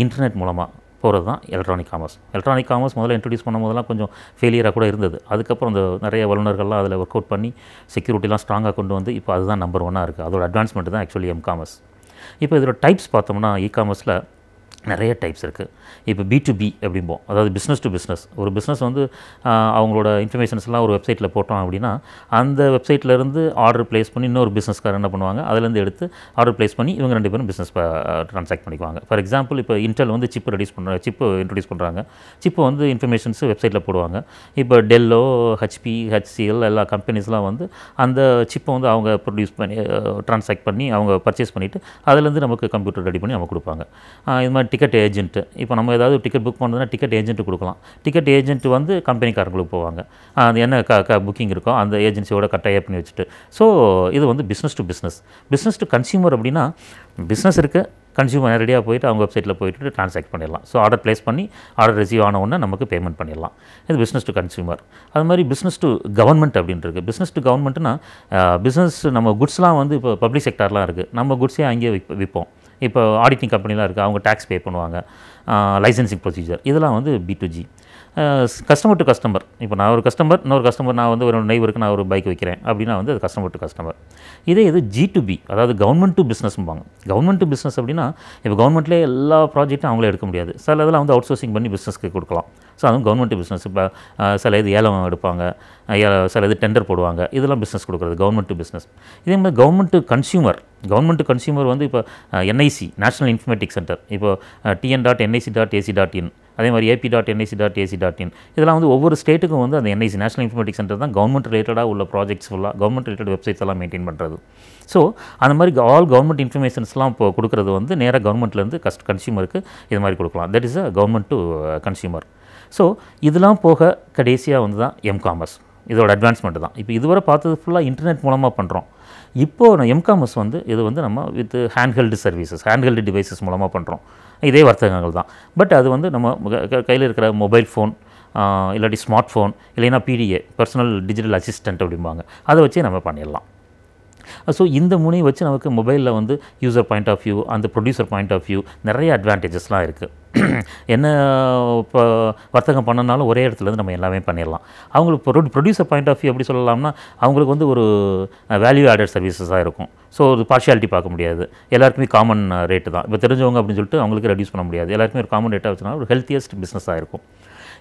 இன்டர்நெட் மூலமாக போகிறது தான் எலக்ட்ரானிக் காமர்ஸ். எலக்ட்ரானிக் காமர்ஸ் முதல்ல இன்ட்ரடியூஸ் பண்ணும் போதெல்லாம் கொஞ்சம் ஃபெயிலியராக கூட இருந்தது. அதுக்கப்புறம் அந்த நிறைய வல்லுநர்கள்லாம் அதில் ஒர்க் அவுட் பண்ணி செக்யூரிட்டிலாம் ஸ்ட்ராங்காக கொண்டு வந்து இப்போ அதுதான் நம்பர் 1 இருக்குது. அதோட அட்வான்ஸ்மெண்ட் தான் ஆக்சுவலி எம்-காமர்ஸ். இப்போ இதோட டைப்ஸ் பார்த்தோம்னா இ-காமர்ஸில் நிறைய டைப்ஸ் இருக்குது. இப்போ B2B அப்படிம்போம், அதாவது பிஸ்னஸ் டு பிஸ்னஸ். ஒரு பிஸ்னஸ் வந்து அவங்களோட இன்ஃபர்மேஷன்ஸ்லாம் ஒரு வெப்சைட்டில் போட்டோம் அப்படின்னா அந்த வெப்சைட்லேருந்து ஆர்டர் ப்ளேஸ் பண்ணி இன்னொரு பிஸ்னஸ்காரர் என்ன பண்ணுவாங்க, அதுலேருந்து எடுத்து ஆர்டர் ப்ளேஸ் பண்ணி இவங்க 2 பேரும் பிஸ்னஸ் ட்ரான்சாக்ட் பண்ணிக்குவாங்க. ஃபார் எக்ஸாம்பிள் இப்போ இன்டெல் வந்து சிப்பு இன்ட்ரடியூஸ் பண்ணுறாங்க. சிப்பை வந்து இன்ஃபர்மேஷன்ஸ் வெப்சைட்டில் போடுவாங்க. இப்போ டெல்லோ, HP, HCL எல்லா கம்பெனிஸ்லாம் வந்து அந்த சிப்பை வந்து அவங்க ப்ரொடியூஸ் பண்ணி ட்ரான்சாக்ட் பண்ணி அவங்க பர்ச்சேஸ் பண்ணிவிட்டு அதுலேருந்து நமக்கு கம்ப்யூட்டர் ரெடி பண்ணி அவங்க கொடுப்பாங்க. இது மாதிரி டிக்கெட் ஏஜென்ட்டு, இப்போ நம்ம ஏதாவது டிக்கெட் புக் பண்ணுறதுனா டிக்கெட் ஏஜென்ட்டு கொடுக்கலாம். டிக்கெட் ஏஜென்ட் வந்து கம்பெனிக்காரங்களுக்கு போவாங்க, அது என்ன புக்கிங் இருக்கோ அந்த ஏஜென்சியோட கட்டாயம் பண்ணி வச்சுட்டு. ஸோ இது வந்து business to business. Business to consumer அப்படின்னா பிஸ்னஸ் இருக்குது, கன்சியூமர் நேரடியாக போயிட்டு அவங்க வெப்சைட்டில் போயிட்டு ட்ரான்சாக்ட் பண்ணிடலாம். ஸோ ஆர்டர் ப்ளேஸ் பண்ணி ஆர்டர் ரிசீவ் ஆன உடனே நமக்கு பேமெண்ட் பண்ணிடலாம். இது பிஸ்னஸ் டு கன்சியூமர். அது மாதிரி பிஸ்னஸ் டு கவர்மெண்ட் அப்படின்றது. பிஸ்னஸ் டு கவர்மெண்ட்னா பிஸ்னஸ், நம்ம குட்ஸ்லாம் வந்து இப்போ பப்ளிக் செக்டார்லாம் இருக்குது, நம்ம குட்ஸே அங்கேயே விற்போம். இப்போ ஆடிட்டிங் கம்பெனிலாம் இருக்குது, அவங்க டேக்ஸ் பே பண்ணுவாங்க, லைசன்சிங் ப்ரொசீஜர், இதெல்லாம் வந்து B2G. கஸ்டமர் டு கஸ்டமர், இப்போ நான் ஒரு கஸ்டமர், இன்னொரு கஸ்டமர், நான் வந்து ஒரு நெய்பருக்கு நான் ஒரு பைக் வைக்கிறேன் அப்படின்னா வந்து அது கஸ்டமர் டு கஸ்டமர். இதே இது G2B, அதாவது கவர்மெண்ட் டு பிஸ்னஸ்ம்பாங்க. கவர்மெண்ட் டு பிஸ்னஸ் அப்படின்னா இப்போ கவர்மெண்ட்லேயே எல்லா ப்ராஜெக்ட்டும் அவங்களே எடுக்க முடியாது, சில இதெல்லாம் வந்து அவுட் சோர்சிங் பண்ணி பிஸ்னஸ்க்கு கொடுக்கலாம். ஸோ அதுவும் கவர்மெண்ட் டு பிஸ்னஸ். இப்போ சில இது ஏலம் எடுப்பாங்க, சில இது டெண்டர் போடுவாங்க, இதெல்லாம் பிஸ்னஸ் கொடுக்குறது கவர்மெண்ட் டு பிஸ்னஸ். இதே மாதிரி government to consumer. Government to consumer வந்து இப்போ NIC, நேஷனல் இன்ஃபர்மேட்டிக் சென்டர், இப்போ TN.nic.ac.in அதே மாதிரி AP.nic.ac.in இதெல்லாம் வந்து ஒவ்வொரு ஸ்டேட்டுக்கும் வந்து அந்த NIC நேஷனல் இன்ஃபர்மேட்டிக்ஸ் சென்டர் தான் கவர்மெண்ட் ரிலேட்டடாக உள்ள ப்ராஜெக்ட்ஸ் ஃபுல்லாக கவர்மெண்ட் ரிலேட்டட் வெப்சைட்ஸ் எல்லாம் மெயின்டைன் பண்ணுறது. ஸோ அந்த மாதிரி ஆல் கவர்மெண்ட் இன்ஃபர்மேஷன்ஸ்லாம் இப்போ கொடுக்குறது வந்து நேராக கவர்மெண்ட்லேருந்து கன்சியூமருக்கு இது மாதிரி கொடுக்கலாம். That is a government to consumer. So இதெல்லாம் போக கடைசியாக வந்து தான் எம்காமர்ஸ், இதோட அட்வான்ஸ்மெண்ட் தான். இப்போ இதுவரை பார்த்தது ஃபுல்லாக இன்டர்நெட் மூலமாக பண்ணுறோம். இப்போது எம்காமர்ஸ் வந்து இது வந்து நம்ம with handheld services, handheld devices மூலமாக பண்ணுறோம். இதே வர்த்தகங்கள் தான். பட் அது வந்து நம்ம கையில் இருக்கிற மொபைல் ஃபோன் இல்லாட்டி ஸ்மார்ட் ஃபோன் இல்லைன்னா PDA பர்சனல் டிஜிட்டல் அசிஸ்டன்ட் அப்படிம்பாங்க, அதை வச்சே நம்ம பண்ணிடலாம். ஸோ இந்த முனையை வச்சு நமக்கு மொபைலில் வந்து யூசர் பாயிண்ட் ஆஃப் வியூ, அந்த ப்ரொடியூசர் பாயிண்ட் ஆஃப் வியூ நிறைய அட்வான்டேஜஸ்லாம் இருக்குது. என்ன இப்போ வர்த்தகம் பண்ணனாலும் ஒரே இடத்துலேருந்து நம்ம எல்லாமே பண்ணிடலாம். அவங்களுக்கு ப்ரொடியூசர் பாயிண்ட் ஆஃப் வியூ எப்படி சொல்லலாம்னா, அவங்களுக்கு வந்து ஒரு வேல்யூ ஆடட் சர்வீசஸாக இருக்கும். ஸோ ஒரு பார்ஷியாலிட்டி பார்க்க முடியாது, எல்லாருக்குமே காமன் ரேட்டு தான். இப்போ தெரிஞ்சவங்க அப்படின்னு சொல்லிட்டு அவங்களுக்கு ரெடியூஸ் பண்ண முடியாது, எல்லாருக்குமே ஒரு காமன் ரேட்டாக வச்சுனா ஒரு ஹெல்த்தியஸ்ட் பிஸ்னஸாக இருக்கும்.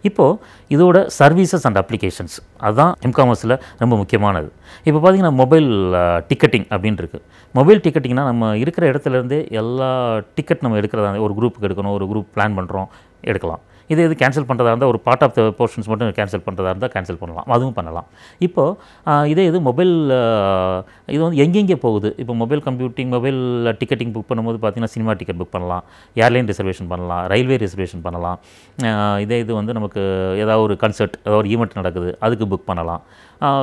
இப்போது இதோட சர்வீசஸ் அண்ட் அப்ளிகேஷன்ஸ் அதுதான் எம்காமர்ஸில் ரொம்ப முக்கியமானது. இப்போ பார்த்திங்கன்னா மொபைல் டிக்கெட்டிங் அப்படின்னு இருக்குது. மொபைல் டிக்கெட்டிங்னா நம்ம இருக்கிற இடத்துலேருந்தே எல்லா டிக்கெட் நம்ம எடுக்கிறதா, ஒரு குரூப்புக்கு எடுக்கணும், ஒரு குரூப் பிளான் பண்ணுறோம், எடுக்கலாம். இது கேன்சல் பண்ணுறதா இருந்தால் ஒரு பார்ட் ஆஃப் த போர்ஷன்ஸ் மட்டும் கேன்சல் பண்ணுறதா இருந்தால் கேன்சல் பண்ணலாம், அதுவும் பண்ணலாம். இப்போது இது மொபைல் இது வந்து எங்கெங்கே போகுது. இப்போ mobile computing, mobile ticketing book பண்ணும்போது பார்த்திங்கன்னா சினிமா டிக்கெட் புக் பண்ணலாம், ஏர்லைன் ரிசர்வேஷன் பண்ணலாம், ரயில்வே ரிசர்வேஷன் பண்ணலாம். இது வந்து நமக்கு ஏதாவது ஒரு கன்சர்ட், ஏதாவது ஒரு ஈவெண்ட் நடக்குது, அதுக்கு புக் பண்ணலாம்.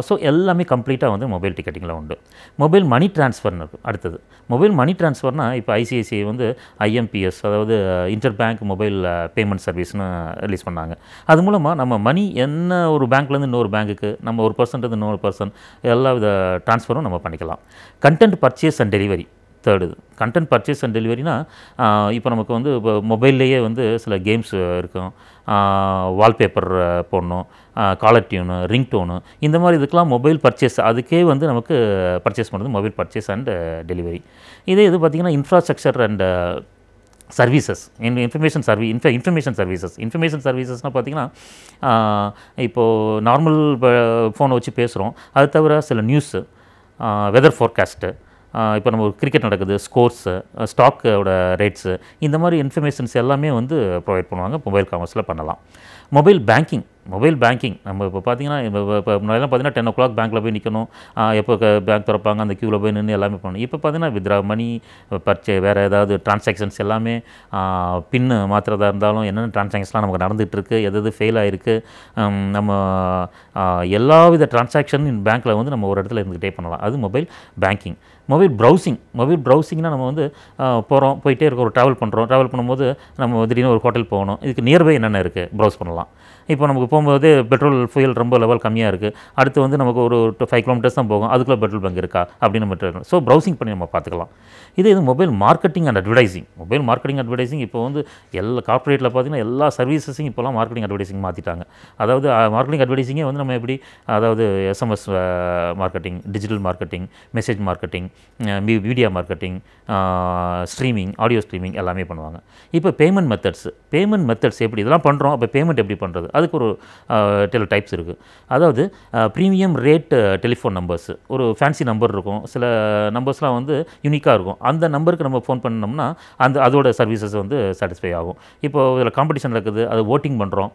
ஸோ எல்லாமே கம்ப்ளீட்டாக வந்து மொபைல் டிக்கெட்டிங்கில் உண்டு. மொபைல் மணி ட்ரான்ஸ்ஃபர்னு இருக்குது அடுத்தது. மொபைல் மணி ட்ரான்ஸ்ஃபர்னால் இப்போ ICICI வந்து IMPS, அதாவது இன்டர் பேங்க் மொபைல் பேமெண்ட் சர்வீஸ்னு ரிலீஸ் பண்ணாங்க. அது மூலமாக நம்ம மணி என்ன ஒரு பேங்க்லேருந்து இன்னொரு பேங்க்குக்கு, நம்ம ஒரு பர்சன்ட்டு இன்னொரு பர்சன், எல்லா வித ட்ரான்ஸ்ஃபரும் நம்ம பண்ணிக்கலாம். Content purchase and delivery third. Content purchase and டெலிவரினா இப்போ நமக்கு வந்து இப்போ மொபைல்லையே வந்து சில கேம்ஸ் இருக்கும், வால்பேப்பர் போடணும், காலர் டியூனு, ரிங் டோனு, இந்த மாதிரி இதுக்கெலாம் மொபைல் பர்ச்சேஸ், அதுக்கே வந்து நமக்கு பர்ச்சேஸ் பண்ணுறது மொபைல் பர்ச்சேஸ் அண்ட் டெலிவரி. இது பார்த்திங்கன்னா இன்ஃப்ராஸ்ட்ரக்சர் அண்ட் சர்வீசஸ், இன்ஃபர்மேஷன் சர்வீசஸ்னால் பார்த்திங்கன்னா இப்போது நார்மல் ஃபோனை வச்சு பேசுகிறோம், அது தவிர சில நியூஸு, வெதர் ஃபோர்காஸ்ட்டு, இப்போ நம்ம கிரிக்கெட் நடக்குது, ஸ்கோர்ஸு, ஸ்டாக்கோட ரேட்ஸு, இந்த மாதிரி இன்ஃபர்மேஷன்ஸ் எல்லாமே வந்து ப்ரொவைட் பண்ணுவாங்க. மொபைல் காமர்ஸில் பண்ணலாம். மொபைல் பேங்கிங் நம்ம இப்போ பார்த்திங்கன்னா இப்போ முன்னாடிலாம் பார்த்திங்கன்னா 10 o'clock பேங்க்கில் போய் நிற்கணும், எப்போ பேங்க் திறப்பாங்க அந்த க்யூவில் போய் நின்று எல்லாமே பண்ணணும். இப்போ பார்த்திங்கன்னா வித்ரா மணி வேறு ஏதாவது டிரான்சாக்ஷன்ஸ் எல்லாமே பின்னு மாற்றுறதா இருந்தாலும் என்னென்ன டிரான்சாக்ஷன்ஸ்லாம் நமக்கு நடந்துகிட்ருக்கு, எது ஃபெயில் ஆகிருக்கு, நம்ம எல்லாவித டிரான்சாக்ஷன் பேங்க்கில் வந்து நம்ம ஒரு இடத்துல இருந்துக்கிட்டே பண்ணலாம். அது மொபைல் பேங்கிங். மொபைல் ப்ரௌசிங்னால் நம்ம வந்து போயிட்டே இருக்கோம், ஒரு ட்ராவல் பண்ணும்போது நம்ம திடீர்னு ஒரு ஹோட்டல் போகணும், இதுக்கு நியர்பை என்னென்ன இருக்குது ப்ரௌஸ் பண்ணலாம். இப்போ நமக்கு போகும்போது பெட்ரோல் ஃபியூயல் ரொம்ப லெவல் கம்மியாக இருக்குது, அடுத்து வந்து நமக்கு ஒரு 5 kilometers தான் போகும், அதுக்குள்ளே பெட்ரோல் பங்க் இருக்கா அப்படின்னு நம்ம ஸோ ப்ரௌசிங் பண்ணி நம்ம பார்த்துக்கலாம். இது மொபைல் மார்க்கெட்டிங் அண்ட் அட்வர்டைசிங் இப்போ வந்து எல்லா கார்ப்பரேட்டில் பார்த்திங்கன்னா எல்லா சர்வீசஸையும் இப்போலாம் மார்க்கெட்டிங் அட்வர்டைசிங் மாற்றிட்டாங்க. அதாவது மார்க்கெட்டிங் அட்வர்டைசிங்கே வந்து நம்ம எப்படி, அதாவது SMS marketing, digital marketing, message marketing, media marketing, streaming, audio streaming எல்லாமே பண்ணுவாங்க. இப்போ பேமெண்ட் மெத்தட்ஸ் எப்படி இதெல்லாம் பண்ணுறோம், அப்போ பேமெண்ட் எப்படி பண்ணுறது, அதுக்கு ஒரு டைப்ஸ் இருக்குது. அதாவது ப்ரீமியம் ரேட் டெலிஃபோன் நம்பர்ஸ், ஒரு ஃபேன்சி நம்பர் இருக்கும், சில நம்பர்ஸ்லாம் வந்து யூனிக்காக இருக்கும், அந்த நம்பருக்கு நம்ம ஃபோன் பண்ணோம்னா அதோட சர்வீசஸ் வந்து சாட்டிஸ்ஃபை ஆகும். இப்போது இதில் காம்படிஷன் இருக்குது, அது ஓட்டிங் பண்ணுறோம்.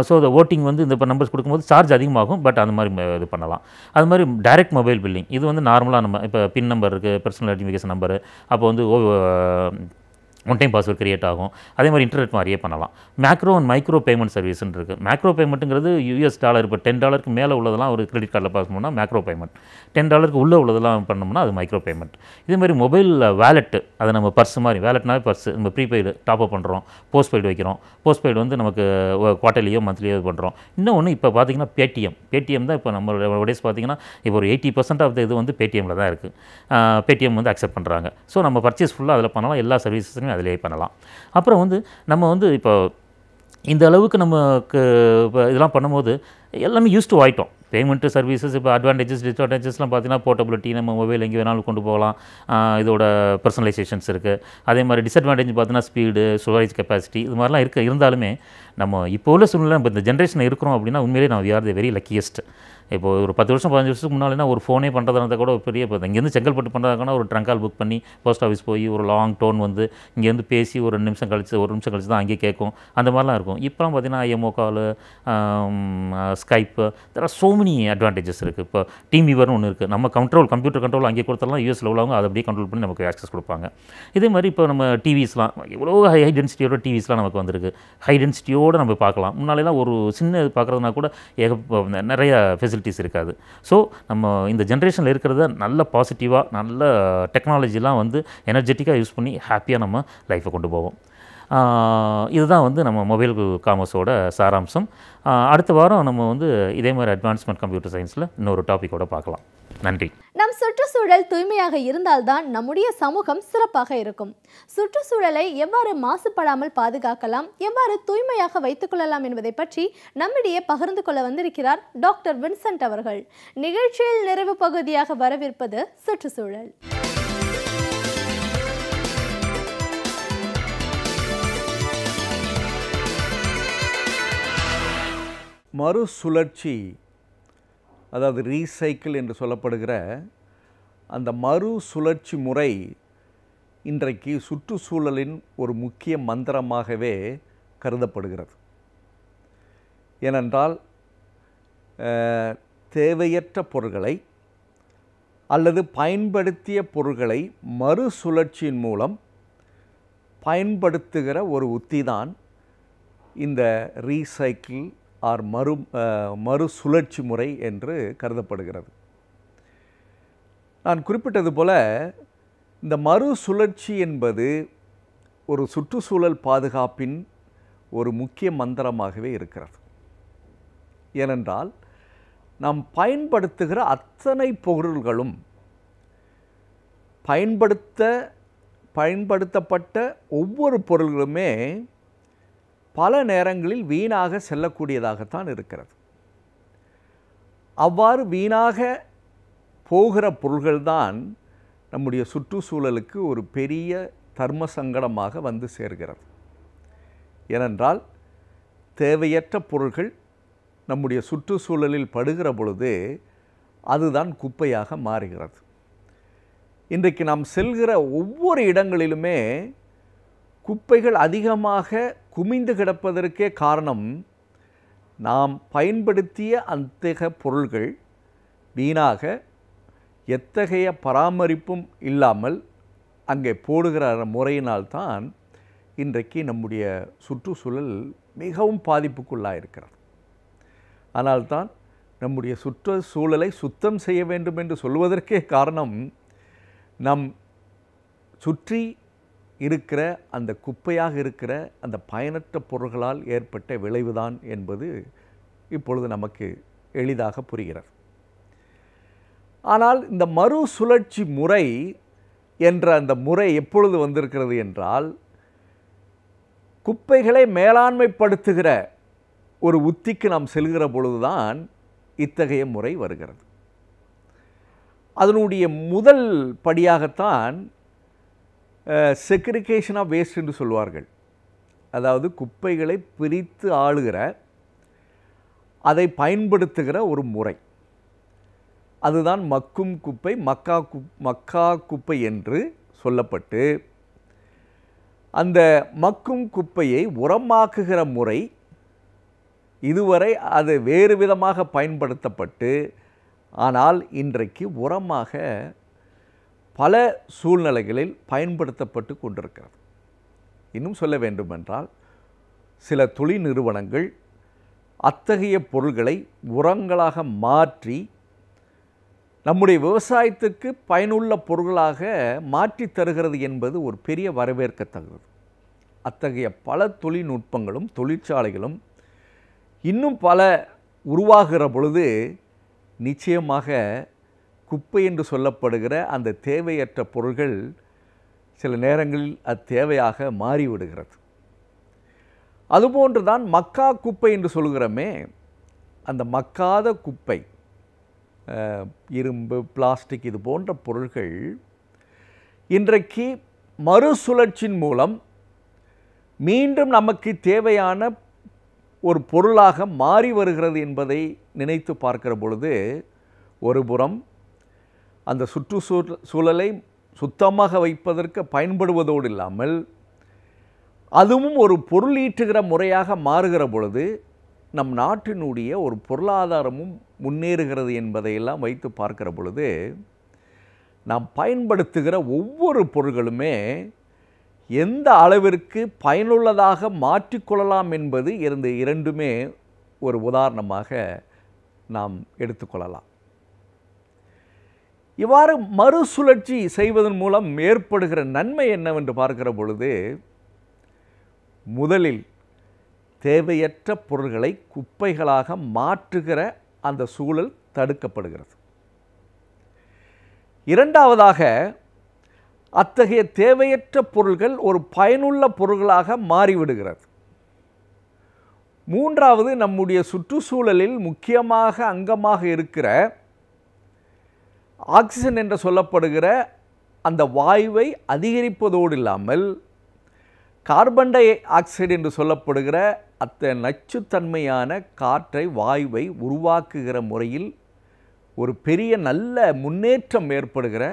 ஸோ அந்த ஓட்டிங் வந்து இந்த இப்போ நம்பர்ஸ் கொடுக்கும்போது சார்ஜ் அதிகமாகும், பட் அந்த மாதிரி இது பண்ணலாம். அது மாதிரி டைரக்ட் மொபைல் பில்லிங், இது வந்து நார்மலாக நம்ம இப்போ பின் நம்பர் இருக்குது, பர்சனல் ஐடென்டிஃபிகேஷன் நம்பரு, அப்போ வந்து ஒன் டைம் பாஸ்வேர்ட் கிரியேட் ஆகும். அதே மாதிரி இன்டர்நெட் மாதிரியே பண்ணலாம். மேக்ரோ அண்ட் மைக்ரோ பேமெண்ட் சர்வீஸ்ன்னு இருக்குது. மேக்ரோ பேமெண்ட்டுங்கிறது $US இப்போ $10 மேலே உள்ளதெல்லாம் ஒரு கிரெடிட் கார்டில் பாஸ் பண்ணால் மேக்ரோ பேமெண்ட், $10 உள்ளே உள்ளதெல்லாம் பண்ணோம்னா அது மைக்ரோ பேமெண்ட். இதே மாதிரி மொபைல் வேலெட்டு, அதை நம்ம பர்ஸ் மாதிரி, வேலெட்னாவே பர்ஸ், நம்ம ப்ரீபெய்டு டாப்அப் பண்ணுறோம், போஸ்ட்பெய்டு வைக்கிறோம், போஸ்ட்பெய்டு வந்து நமக்கு குவார்ட்டர்லியோ மந்த்லியோ இது பண்ணுறோம். இன்னொன்று இப்போ பார்த்திங்கன்னா பேடிஎம் தான் இப்போ நம்மளோட டேஸ் பார்த்திங்கன்னா இப்போ ஒரு 80% ஆஃப் இது வந்து பேடிஎம்மில் தான் இருக்குது. பேடிஎம் வந்து அக்செப்ட் பண்ணுறாங்க. ஸோ நம்ம பர்ச்சேஸ் ஃபுல்லாக அதில் பண்ணலாம், எல்லா சர்வீசஸுமே அதிலே பண்ணலாம். அப்புறம் வந்து நம்ம வந்து இப்போ இந்த அளவுக்கு நமக்கு இப்போ இதெல்லாம் பண்ணும்போது எல்லாமே யூஸ் டு ஆகிட்டோம். பேமெண்ட்டு சர்வீசஸ் இப்போ டிஸ்அட்வான்டேஜஸ்லாம் பார்த்தீங்கன்னா போர்ட்டபிலிட்டி, நம்ம மொபைல் எங்கே வேணாலும் கொண்டு போகலாம், இதோட பர்சனலைசேஷன்ஸ் இருக்குது. அதே மாதிரி டிஸ்அட்வான்டேஜ் பார்த்தீங்கன்னா ஸ்பீடு, ஸ்டோரேஜ் கெப்பாசிட்டி, இது மாதிரிலாம் இருந்தாலுமே நம்ம இப்போ உள்ள சூழ்நிலை நம்ம இந்த ஜென்ரேஷனில் இருக்கிறோம் அப்படின்னா உண்மையிலே நம்ம we are the very luckiest. இப்போ ஒரு 10 வருஷம் 15 வருஷத்துக்கு முன்னாடினா ஒரு ஃபோனே பண்ணுறதா இருந்தால் கூட பெரிய இங்கேருந்து செங்கல்பட்டு பண்ணுறதுக்கான ஒரு ட்ரங்க் கால் புக் பண்ணி போஸ்ட் ஆஃபீஸ் போய் ஒரு லாங் டோன் வந்து இங்கேருந்து பேசி ஒரு 2 நிமிஷம் கழிச்சு தான் அங்கேயே கேட்கும். அந்த மாதிரிலாம் இருக்கும். இப்போலாம் பார்த்தீங்கன்னா ஐஎம்ஓ காலு, Skype, there are so many advantages இருக்குது. இப்போ டீம் வியூவர்னு ஒன்று இருக்குது. நம்ம கம்ப்யூட்டர் கண்ட்ரோல் அங்கே கொடுத்தாலும் யூஎஸில் உள்ளவங்க அதை அப்படியே கண்ட்ரோல் பண்ணி நமக்கு ஆக்சஸ் கொடுப்பாங்க. இதே மாதிரி இப்போ நம்ம டிவிஸ்லாம் எவ்வளோ ஹை டென்சிட்டியோட டிவிஸ்லாம் நமக்கு வந்திருக்கு. ஹை டென்சிட்டியோடு நம்ம பார்க்கலாம். முன்னாலெல்லாம் ஒரு சின்ன இது பார்க்குறதுனா கூட நிறைய ஃபெசிலிட்டிஸ் இருக்காது. ஸோ நம்ம இந்த ஜென்ரேஷனில் இருக்கிறத நல்ல பாசிட்டிவாக நல்ல டெக்னாலஜிலாம் வந்து எனர்ஜெட்டிக்காக யூஸ் பண்ணி ஹாப்பியாக நம்ம லைஃப்பை கொண்டு போவோம். இதுதான் வந்து நம்ம மொபைல் காமர்ஸோட சாராம்சம். அடுத்த வாரம் நம்ம வந்து இதே மாதிரி அட்வான்ஸ்மெண்ட் கம்ப்யூட்டர் சயின்ஸில் இன்னொரு டாப்பிக்கோட பார்க்கலாம். நன்றி. நம் சுற்றுச்சூழல் தூய்மையாக இருந்தால்தான் நம்முடைய சமூகம் சிறப்பாக இருக்கும். சுற்றுச்சூழலை எவ்வாறு மாசுபடாமல் பாதுகாக்கலாம், எவ்வாறு தூய்மையாக வைத்துக் கொள்ளலாம் என்பதை பற்றி நம்மிடையே பகிர்ந்து கொள்ள வந்திருக்கிறார் டாக்டர் வின்சென்ட் அவர்கள். நிகழ்ச்சியில் நிறைவு பகுதியாக வரவிருப்பது சுற்றுச்சூழல். மறுசுழற்சி, அதாவது ரீசைக்கிள் என்று சொல்லப்படுகிற அந்த மறுசுழற்சி முறை இன்றைக்கு சுற்றுச்சூழலின் ஒரு முக்கிய மந்திரமாகவே கருதப்படுகிறது. ஏனென்றால் தேவையற்ற பொருட்களை அல்லது பயன்படுத்திய பொருட்களை மறுசுழற்சியின் மூலம் பயன்படுத்துகிற ஒரு உத்திதான் இந்த ரீசைக்கிள் ஆர் மறுசுழற்சி முறை என்று கருதப்படுகிறது. நான் குறிப்பிட்டது போல இந்த மறுசுழற்சி என்பது ஒரு சுற்றுச்சூழல் பாதுகாப்பின் ஒரு முக்கிய மந்திரமாகவே இருக்கிறது. ஏனென்றால் நாம் பயன்படுத்துகிற அத்தனை பொருள்களும் பயன்படுத்தப்பட்ட ஒவ்வொரு பொருள்களுமே பல நேரங்களில் வீணாக செல்லக்கூடியதாகத்தான் இருக்கிறது. அவ்வாறு வீணாக போகிற பொருள்கள்தான் நம்முடைய சுற்றுச்சூழலுக்கு ஒரு பெரிய தர்ம சங்கடமாக வந்து சேர்கிறது. ஏனென்றால் தேவையற்ற பொருள்கள் நம்முடைய சுற்றுச்சூழலில் படுகிற பொழுது அதுதான் குப்பையாக மாறுகிறது. இன்றைக்கு நாம் செல்கிற ஒவ்வொரு இடங்களிலுமே குப்பைகள் அதிகமாக குமிந்து கிடப்பதற்கே காரணம் நாம் பயன்படுத்திய அத்தகைய பொருள்கள் வீணாக எத்தகைய பராமரிப்பும் இல்லாமல் அங்கே போடுகிற முறையினால்தான் இன்றைக்கு நம்முடைய சுற்றுச்சூழல் மிகவும் பாதிப்புக்குள்ளாயிருக்கிறது. ஆனால்தான் நம்முடைய சுற்றுச்சூழலை சுத்தம் செய்ய வேண்டும் என்று சொல்வதற்கே காரணம் நம் சுற்றி இருக்கிற அந்த குப்பையாக இருக்கிற அந்த பயனற்ற பொருள்களால் ஏற்பட்ட விளைவுதான் என்பது இப்பொழுது நமக்கு எளிதாக புரிகிறது. ஆனால் இந்த மறுசுழற்சி முறை என்ற அந்த முறை எப்பொழுது வந்திருக்கிறது என்றால், குப்பைகளை மேலாண்மைப்படுத்துகிற ஒரு உத்திக்கு நாம் செல்கிற பொழுதுதான் இத்தகைய முறை வருகிறது. அதனுடைய முதல் படியாகத்தான் செக்ரிகேஷன் ஆஃப் வேஸ்ட் என்று சொல்வார்கள். அதாவது குப்பைகளை பிரித்து ஆளுகிற, அதை பயன்படுத்துகிற ஒரு முறை. அதுதான் மக்கும் குப்பை, மக்கா குப்பை என்று சொல்லப்பட்டு, அந்த மக்கும் குப்பையை உரமாக்குகிற முறை இதுவரை அது வேறு விதமாக பயன்படுத்தப்பட்டு, ஆனால் இன்றைக்கு உரமாக பல சூழ்நிலைகளில் பயன்படுத்தப்பட்டு கொண்டிருக்கிறது. இன்னும் சொல்ல வேண்டுமென்றால், சில தொழில் நிறுவனங்கள் அத்தகைய பொருள்களை உரங்களாக மாற்றி நம்முடைய விவசாயத்துக்கு பயனுள்ள பொருள்களாக மாற்றி தருகிறது என்பது ஒரு பெரிய வரவேற்கத்தக்கது. அத்தகைய பல தொழில்நுட்பங்களும் தொழிற்சாலைகளும் இன்னும் பல உருவாகிற பொழுது நிச்சயமாக குப்பை என்று சொல்லப்படுகிற அந்த தேவையற்ற பொருள்கள் சில நேரங்களில் அத்தேவையாக மாறிவிடுகிறது. அதுபோன்று தான் மக்கா குப்பை என்று சொல்கிறோமே, அந்த மக்காத குப்பை, இரும்பு, பிளாஸ்டிக் இது போன்ற பொருள்கள் இன்றைக்கு மறுசுழற்சியின் மூலம் மீண்டும் நமக்கு தேவையான ஒரு பொருளாக மாறி வருகிறது என்பதை நினைத்து பார்க்கிற பொழுது, ஒரு புறம் அந்த சுற்றுச்சூழலை சுத்தமாக வைப்பதற்கு பயன்படுவதோடு இல்லாமல் அதுவும் ஒரு பொருளீட்டுகிற முறையாக மாறுகிற பொழுது நம் நாட்டினுடைய ஒரு பொருளாதாரமும் முன்னேறுகிறது என்பதையெல்லாம் வைத்து பார்க்கிற பொழுது, நாம் பயன்படுத்துகிற ஒவ்வொரு பொருள்களுமே எந்த அளவிற்கு பயனுள்ளதாக மாற்றிக்கொள்ளலாம் என்பது இரண்டுமே ஒரு உதாரணமாக நாம் எடுத்துக்கொள்ளலாம். இவ்வாறு மறுசுழற்சி செய்வதன் மூலம் ஏற்படுகிற நன்மை என்னவென்று பார்க்கிற பொழுது, முதலில் தேவையற்ற பொருள்களை குப்பைகளாக மாற்றுகிற அந்த சூழல் தடுக்கப்படுகிறது. இரண்டாவதாக, அத்தகைய தேவையற்ற பொருள்கள் ஒரு பயனுள்ள பொருள்களாக மாறிவிடுகிறது. மூன்றாவது, நம்முடைய சுற்றுச்சூழலில் முக்கியமாக அங்கமாக இருக்கிற ஆக்சிஜன் என்று சொல்லப்படுகிற அந்த வாயுவை அதிகரிப்பதோடு இல்லாமல் கார்பன் டை ஆக்சைடு என்று சொல்லப்படுகிற நச்சுத்தன்மையான காற்றை வாயுவை உருவாக்குகிற முறையில் ஒரு பெரிய நல்ல முன்னேற்றம் ஏற்படுகிற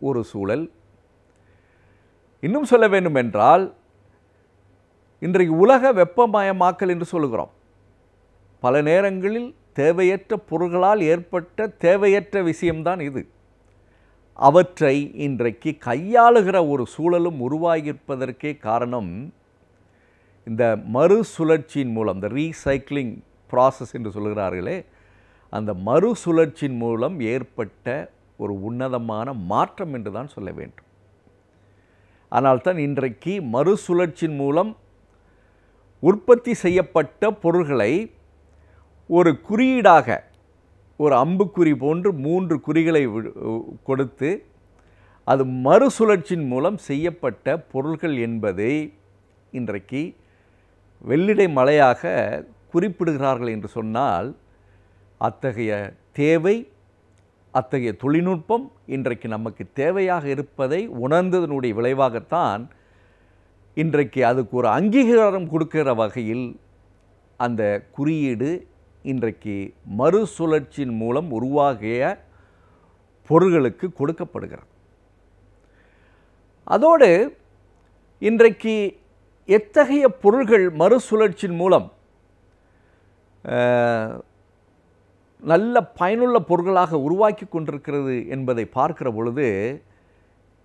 ஒரு சூழல். இன்னும் சொல்ல வேண்டும் என்றால், இன்றைக்கு உலக வெப்பமயமாக்கல் என்று சொல்கிறோம். பல நேரங்களில் தேவையற்ற பொருள்களால் ஏற்பட்ட தேவையற்ற விஷயம்தான் இது. அவற்றை இன்றைக்கு கையாளுகிற ஒரு சூழலும் உருவாகியிருப்பதற்கே காரணம் இந்த மறுசுழற்சியின் மூலம், இந்த ரீசைக்ளிங் ப்ராசஸ் என்று சொல்கிறார்களே, அந்த மறுசுழற்சியின் மூலம் ஏற்பட்ட ஒரு உன்னதமான மாற்றம் என்று தான் சொல்ல வேண்டும். ஆனால்தான் இன்றைக்கு மறுசுழற்சியின் மூலம் உற்பத்தி செய்யப்பட்ட பொருள்களை ஒரு குறியீடாக, ஒரு அம்புக்குறி போன்று 3 குறிகளை கொடுத்து அது மறுசுழற்சியின் மூலம் செய்யப்பட்ட பொருள்கள் என்பதை இன்றைக்கு வெள்ளிடை மலையாக குறிப்பிடுகிறார்கள் என்று சொன்னால், அத்தகைய தேவை, அத்தகைய தொழில்நுட்பம் இன்றைக்கு நமக்கு தேவையாக இருப்பதை உணர்ந்ததனுடைய விளைவாகத்தான் இன்றைக்கு அதுக்கு ஒரு அங்கீகாரம் கொடுக்கிற வகையில் அந்த குறியீடு இன்றைக்கு மறுசுழற்சியின் மூலம் உருவாகிய பொருள்களுக்கு கொடுக்கப்படுகிறது. அதோடு இன்றைக்கு எத்தகைய பொருள்கள் மறுசுழற்சியின் மூலம் நல்ல பயனுள்ள பொருள்களாக உருவாக்கி கொண்டிருக்கிறது என்பதை பார்க்கிற பொழுது,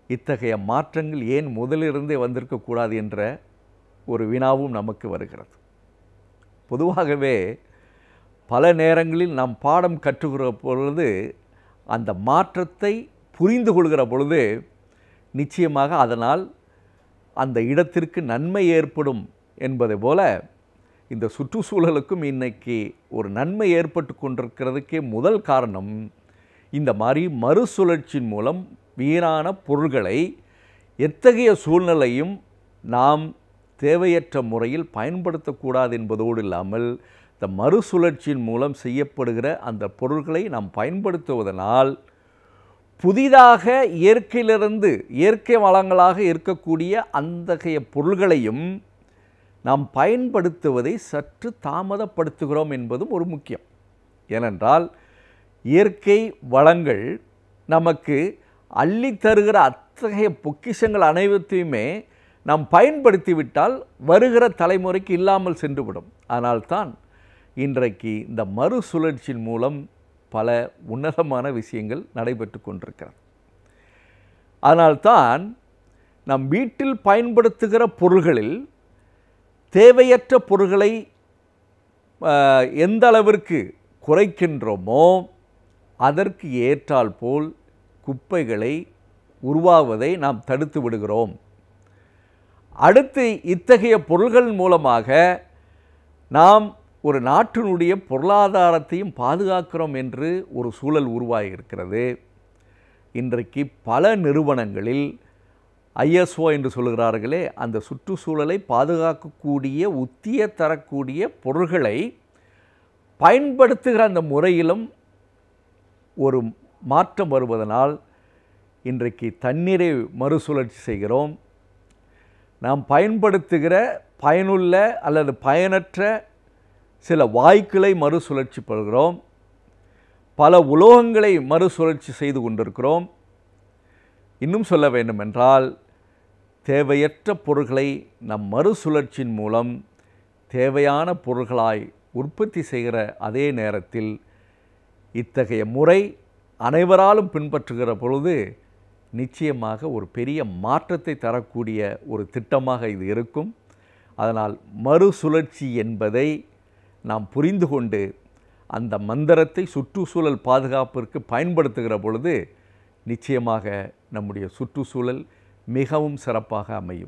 இத்தகைய மாற்றங்கள் ஏன் முதலிருந்தே வந்திருக்கக்கூடாது என்ற ஒரு வினாவும் நமக்கு வருகிறது. பொதுவாகவே பல நேரங்களில் நாம் பாடம் கற்றுக்கிற பொழுது, அந்த மாற்றத்தை புரிந்து கொள்கிற பொழுது நிச்சயமாக அதனால் அந்த இடத்திற்கு நன்மை ஏற்படும் என்பதை போல இந்த சுற்றுச்சூழலுக்கும் இன்னைக்கு ஒரு நன்மை ஏற்பட்டு கொண்டிருக்கிறதுக்கே முதல் காரணம், இந்த மாதிரி மறுசுழற்சியின் மூலம் வீணான பொருள்களை எத்தகைய சூழ்நிலையும் நாம் தேவையற்ற முறையில் பயன்படுத்தக்கூடாது என்பதோடு இல்லாமல், இந்த மறுசுழற்சியின் மூலம் செய்யப்படுகிற அந்த பொருள்களை நாம் பயன்படுத்துவதனால் புதிதாக இயற்கையிலிருந்து இயற்கை வளங்களாக இருக்கக்கூடிய அத்தகைய பொருள்களையும் நாம் பயன்படுத்துவதை சற்று தாமதப்படுத்துகிறோம் என்பதும் ஒரு முக்கியம். ஏனென்றால் இயற்கை வளங்கள் நமக்கு அள்ளி தருகிற அத்தகைய பொக்கிஷங்கள் அனைத்தையுமே நாம் பயன்படுத்திவிட்டால் வருகிற தலைமுறைக்கு இல்லாமல் சென்றுவிடும். ஆனால்தான் இன்றைக்கு இந்த மறுசுழற்சியின் மூலம் பல உன்னதமான விஷயங்கள் நடைபெற்று கொண்டிருக்கிறது. அதனால்தான் நம் வீட்டில் பயன்படுத்துகிற பொருள்களில் தேவையற்ற பொருள்களை எந்த அளவிற்கு குறைக்கின்றோமோ அதற்கு ஏற்றால் போல் குப்பைகளை உருவாவதை நாம் தடுத்து விடுகிறோம். அடுத்து இத்தகைய பொருள்கள் மூலமாக நாம் ஒரு நாட்டினுடைய பொருளாதாரத்தையும் பாதுகாக்கிறோம் என்று ஒரு சூழல் உருவாகி இருக்கிறது. இன்றைக்கு பல நிறுவனங்களில் ISO என்று சொல்கிறார்களே, அந்த சுற்றுச்சூழலை பாதுகாக்கக்கூடிய உத்திய தரக்கூடிய பொருள்களை பயன்படுத்துகிற அந்த முறையிலும் ஒரு மாற்றம் வருவதனால் இன்றைக்கு தண்ணீரை மறுசுழற்சி செய்கிறோம். நாம் பயன்படுத்துகிற பயனுள்ள அல்லது பயனற்ற சில வாயுக்களை மறுசுழற்சி பெறுகிறோம், பல உலோகங்களை மறுசுழற்சி செய்து கொண்டிருக்கிறோம். இன்னும் சொல்ல வேண்டுமென்றால் தேவையற்ற பொருட்களை நம் மறுசுழற்சியின் மூலம் தேவையான பொருள்களாய் உற்பத்தி செய்கிற அதே நேரத்தில் இத்தகைய முறை அனைவராலும் பின்பற்றுகிற பொழுது நிச்சயமாக ஒரு பெரிய மாற்றத்தை தரக்கூடிய ஒரு திட்டமாக இது இருக்கும். அதனால் மறுசுழற்சி என்பதை நாம் புரிந்து கொண்டு அந்த மந்திரத்தை சுற்றுச்சூழல் பாதுகாப்பிற்கு பயன்படுத்துகிற பொழுது நிச்சயமாக நம்முடைய சுற்றுச்சூழல் மிகவும் சிறப்பாக அமையும்.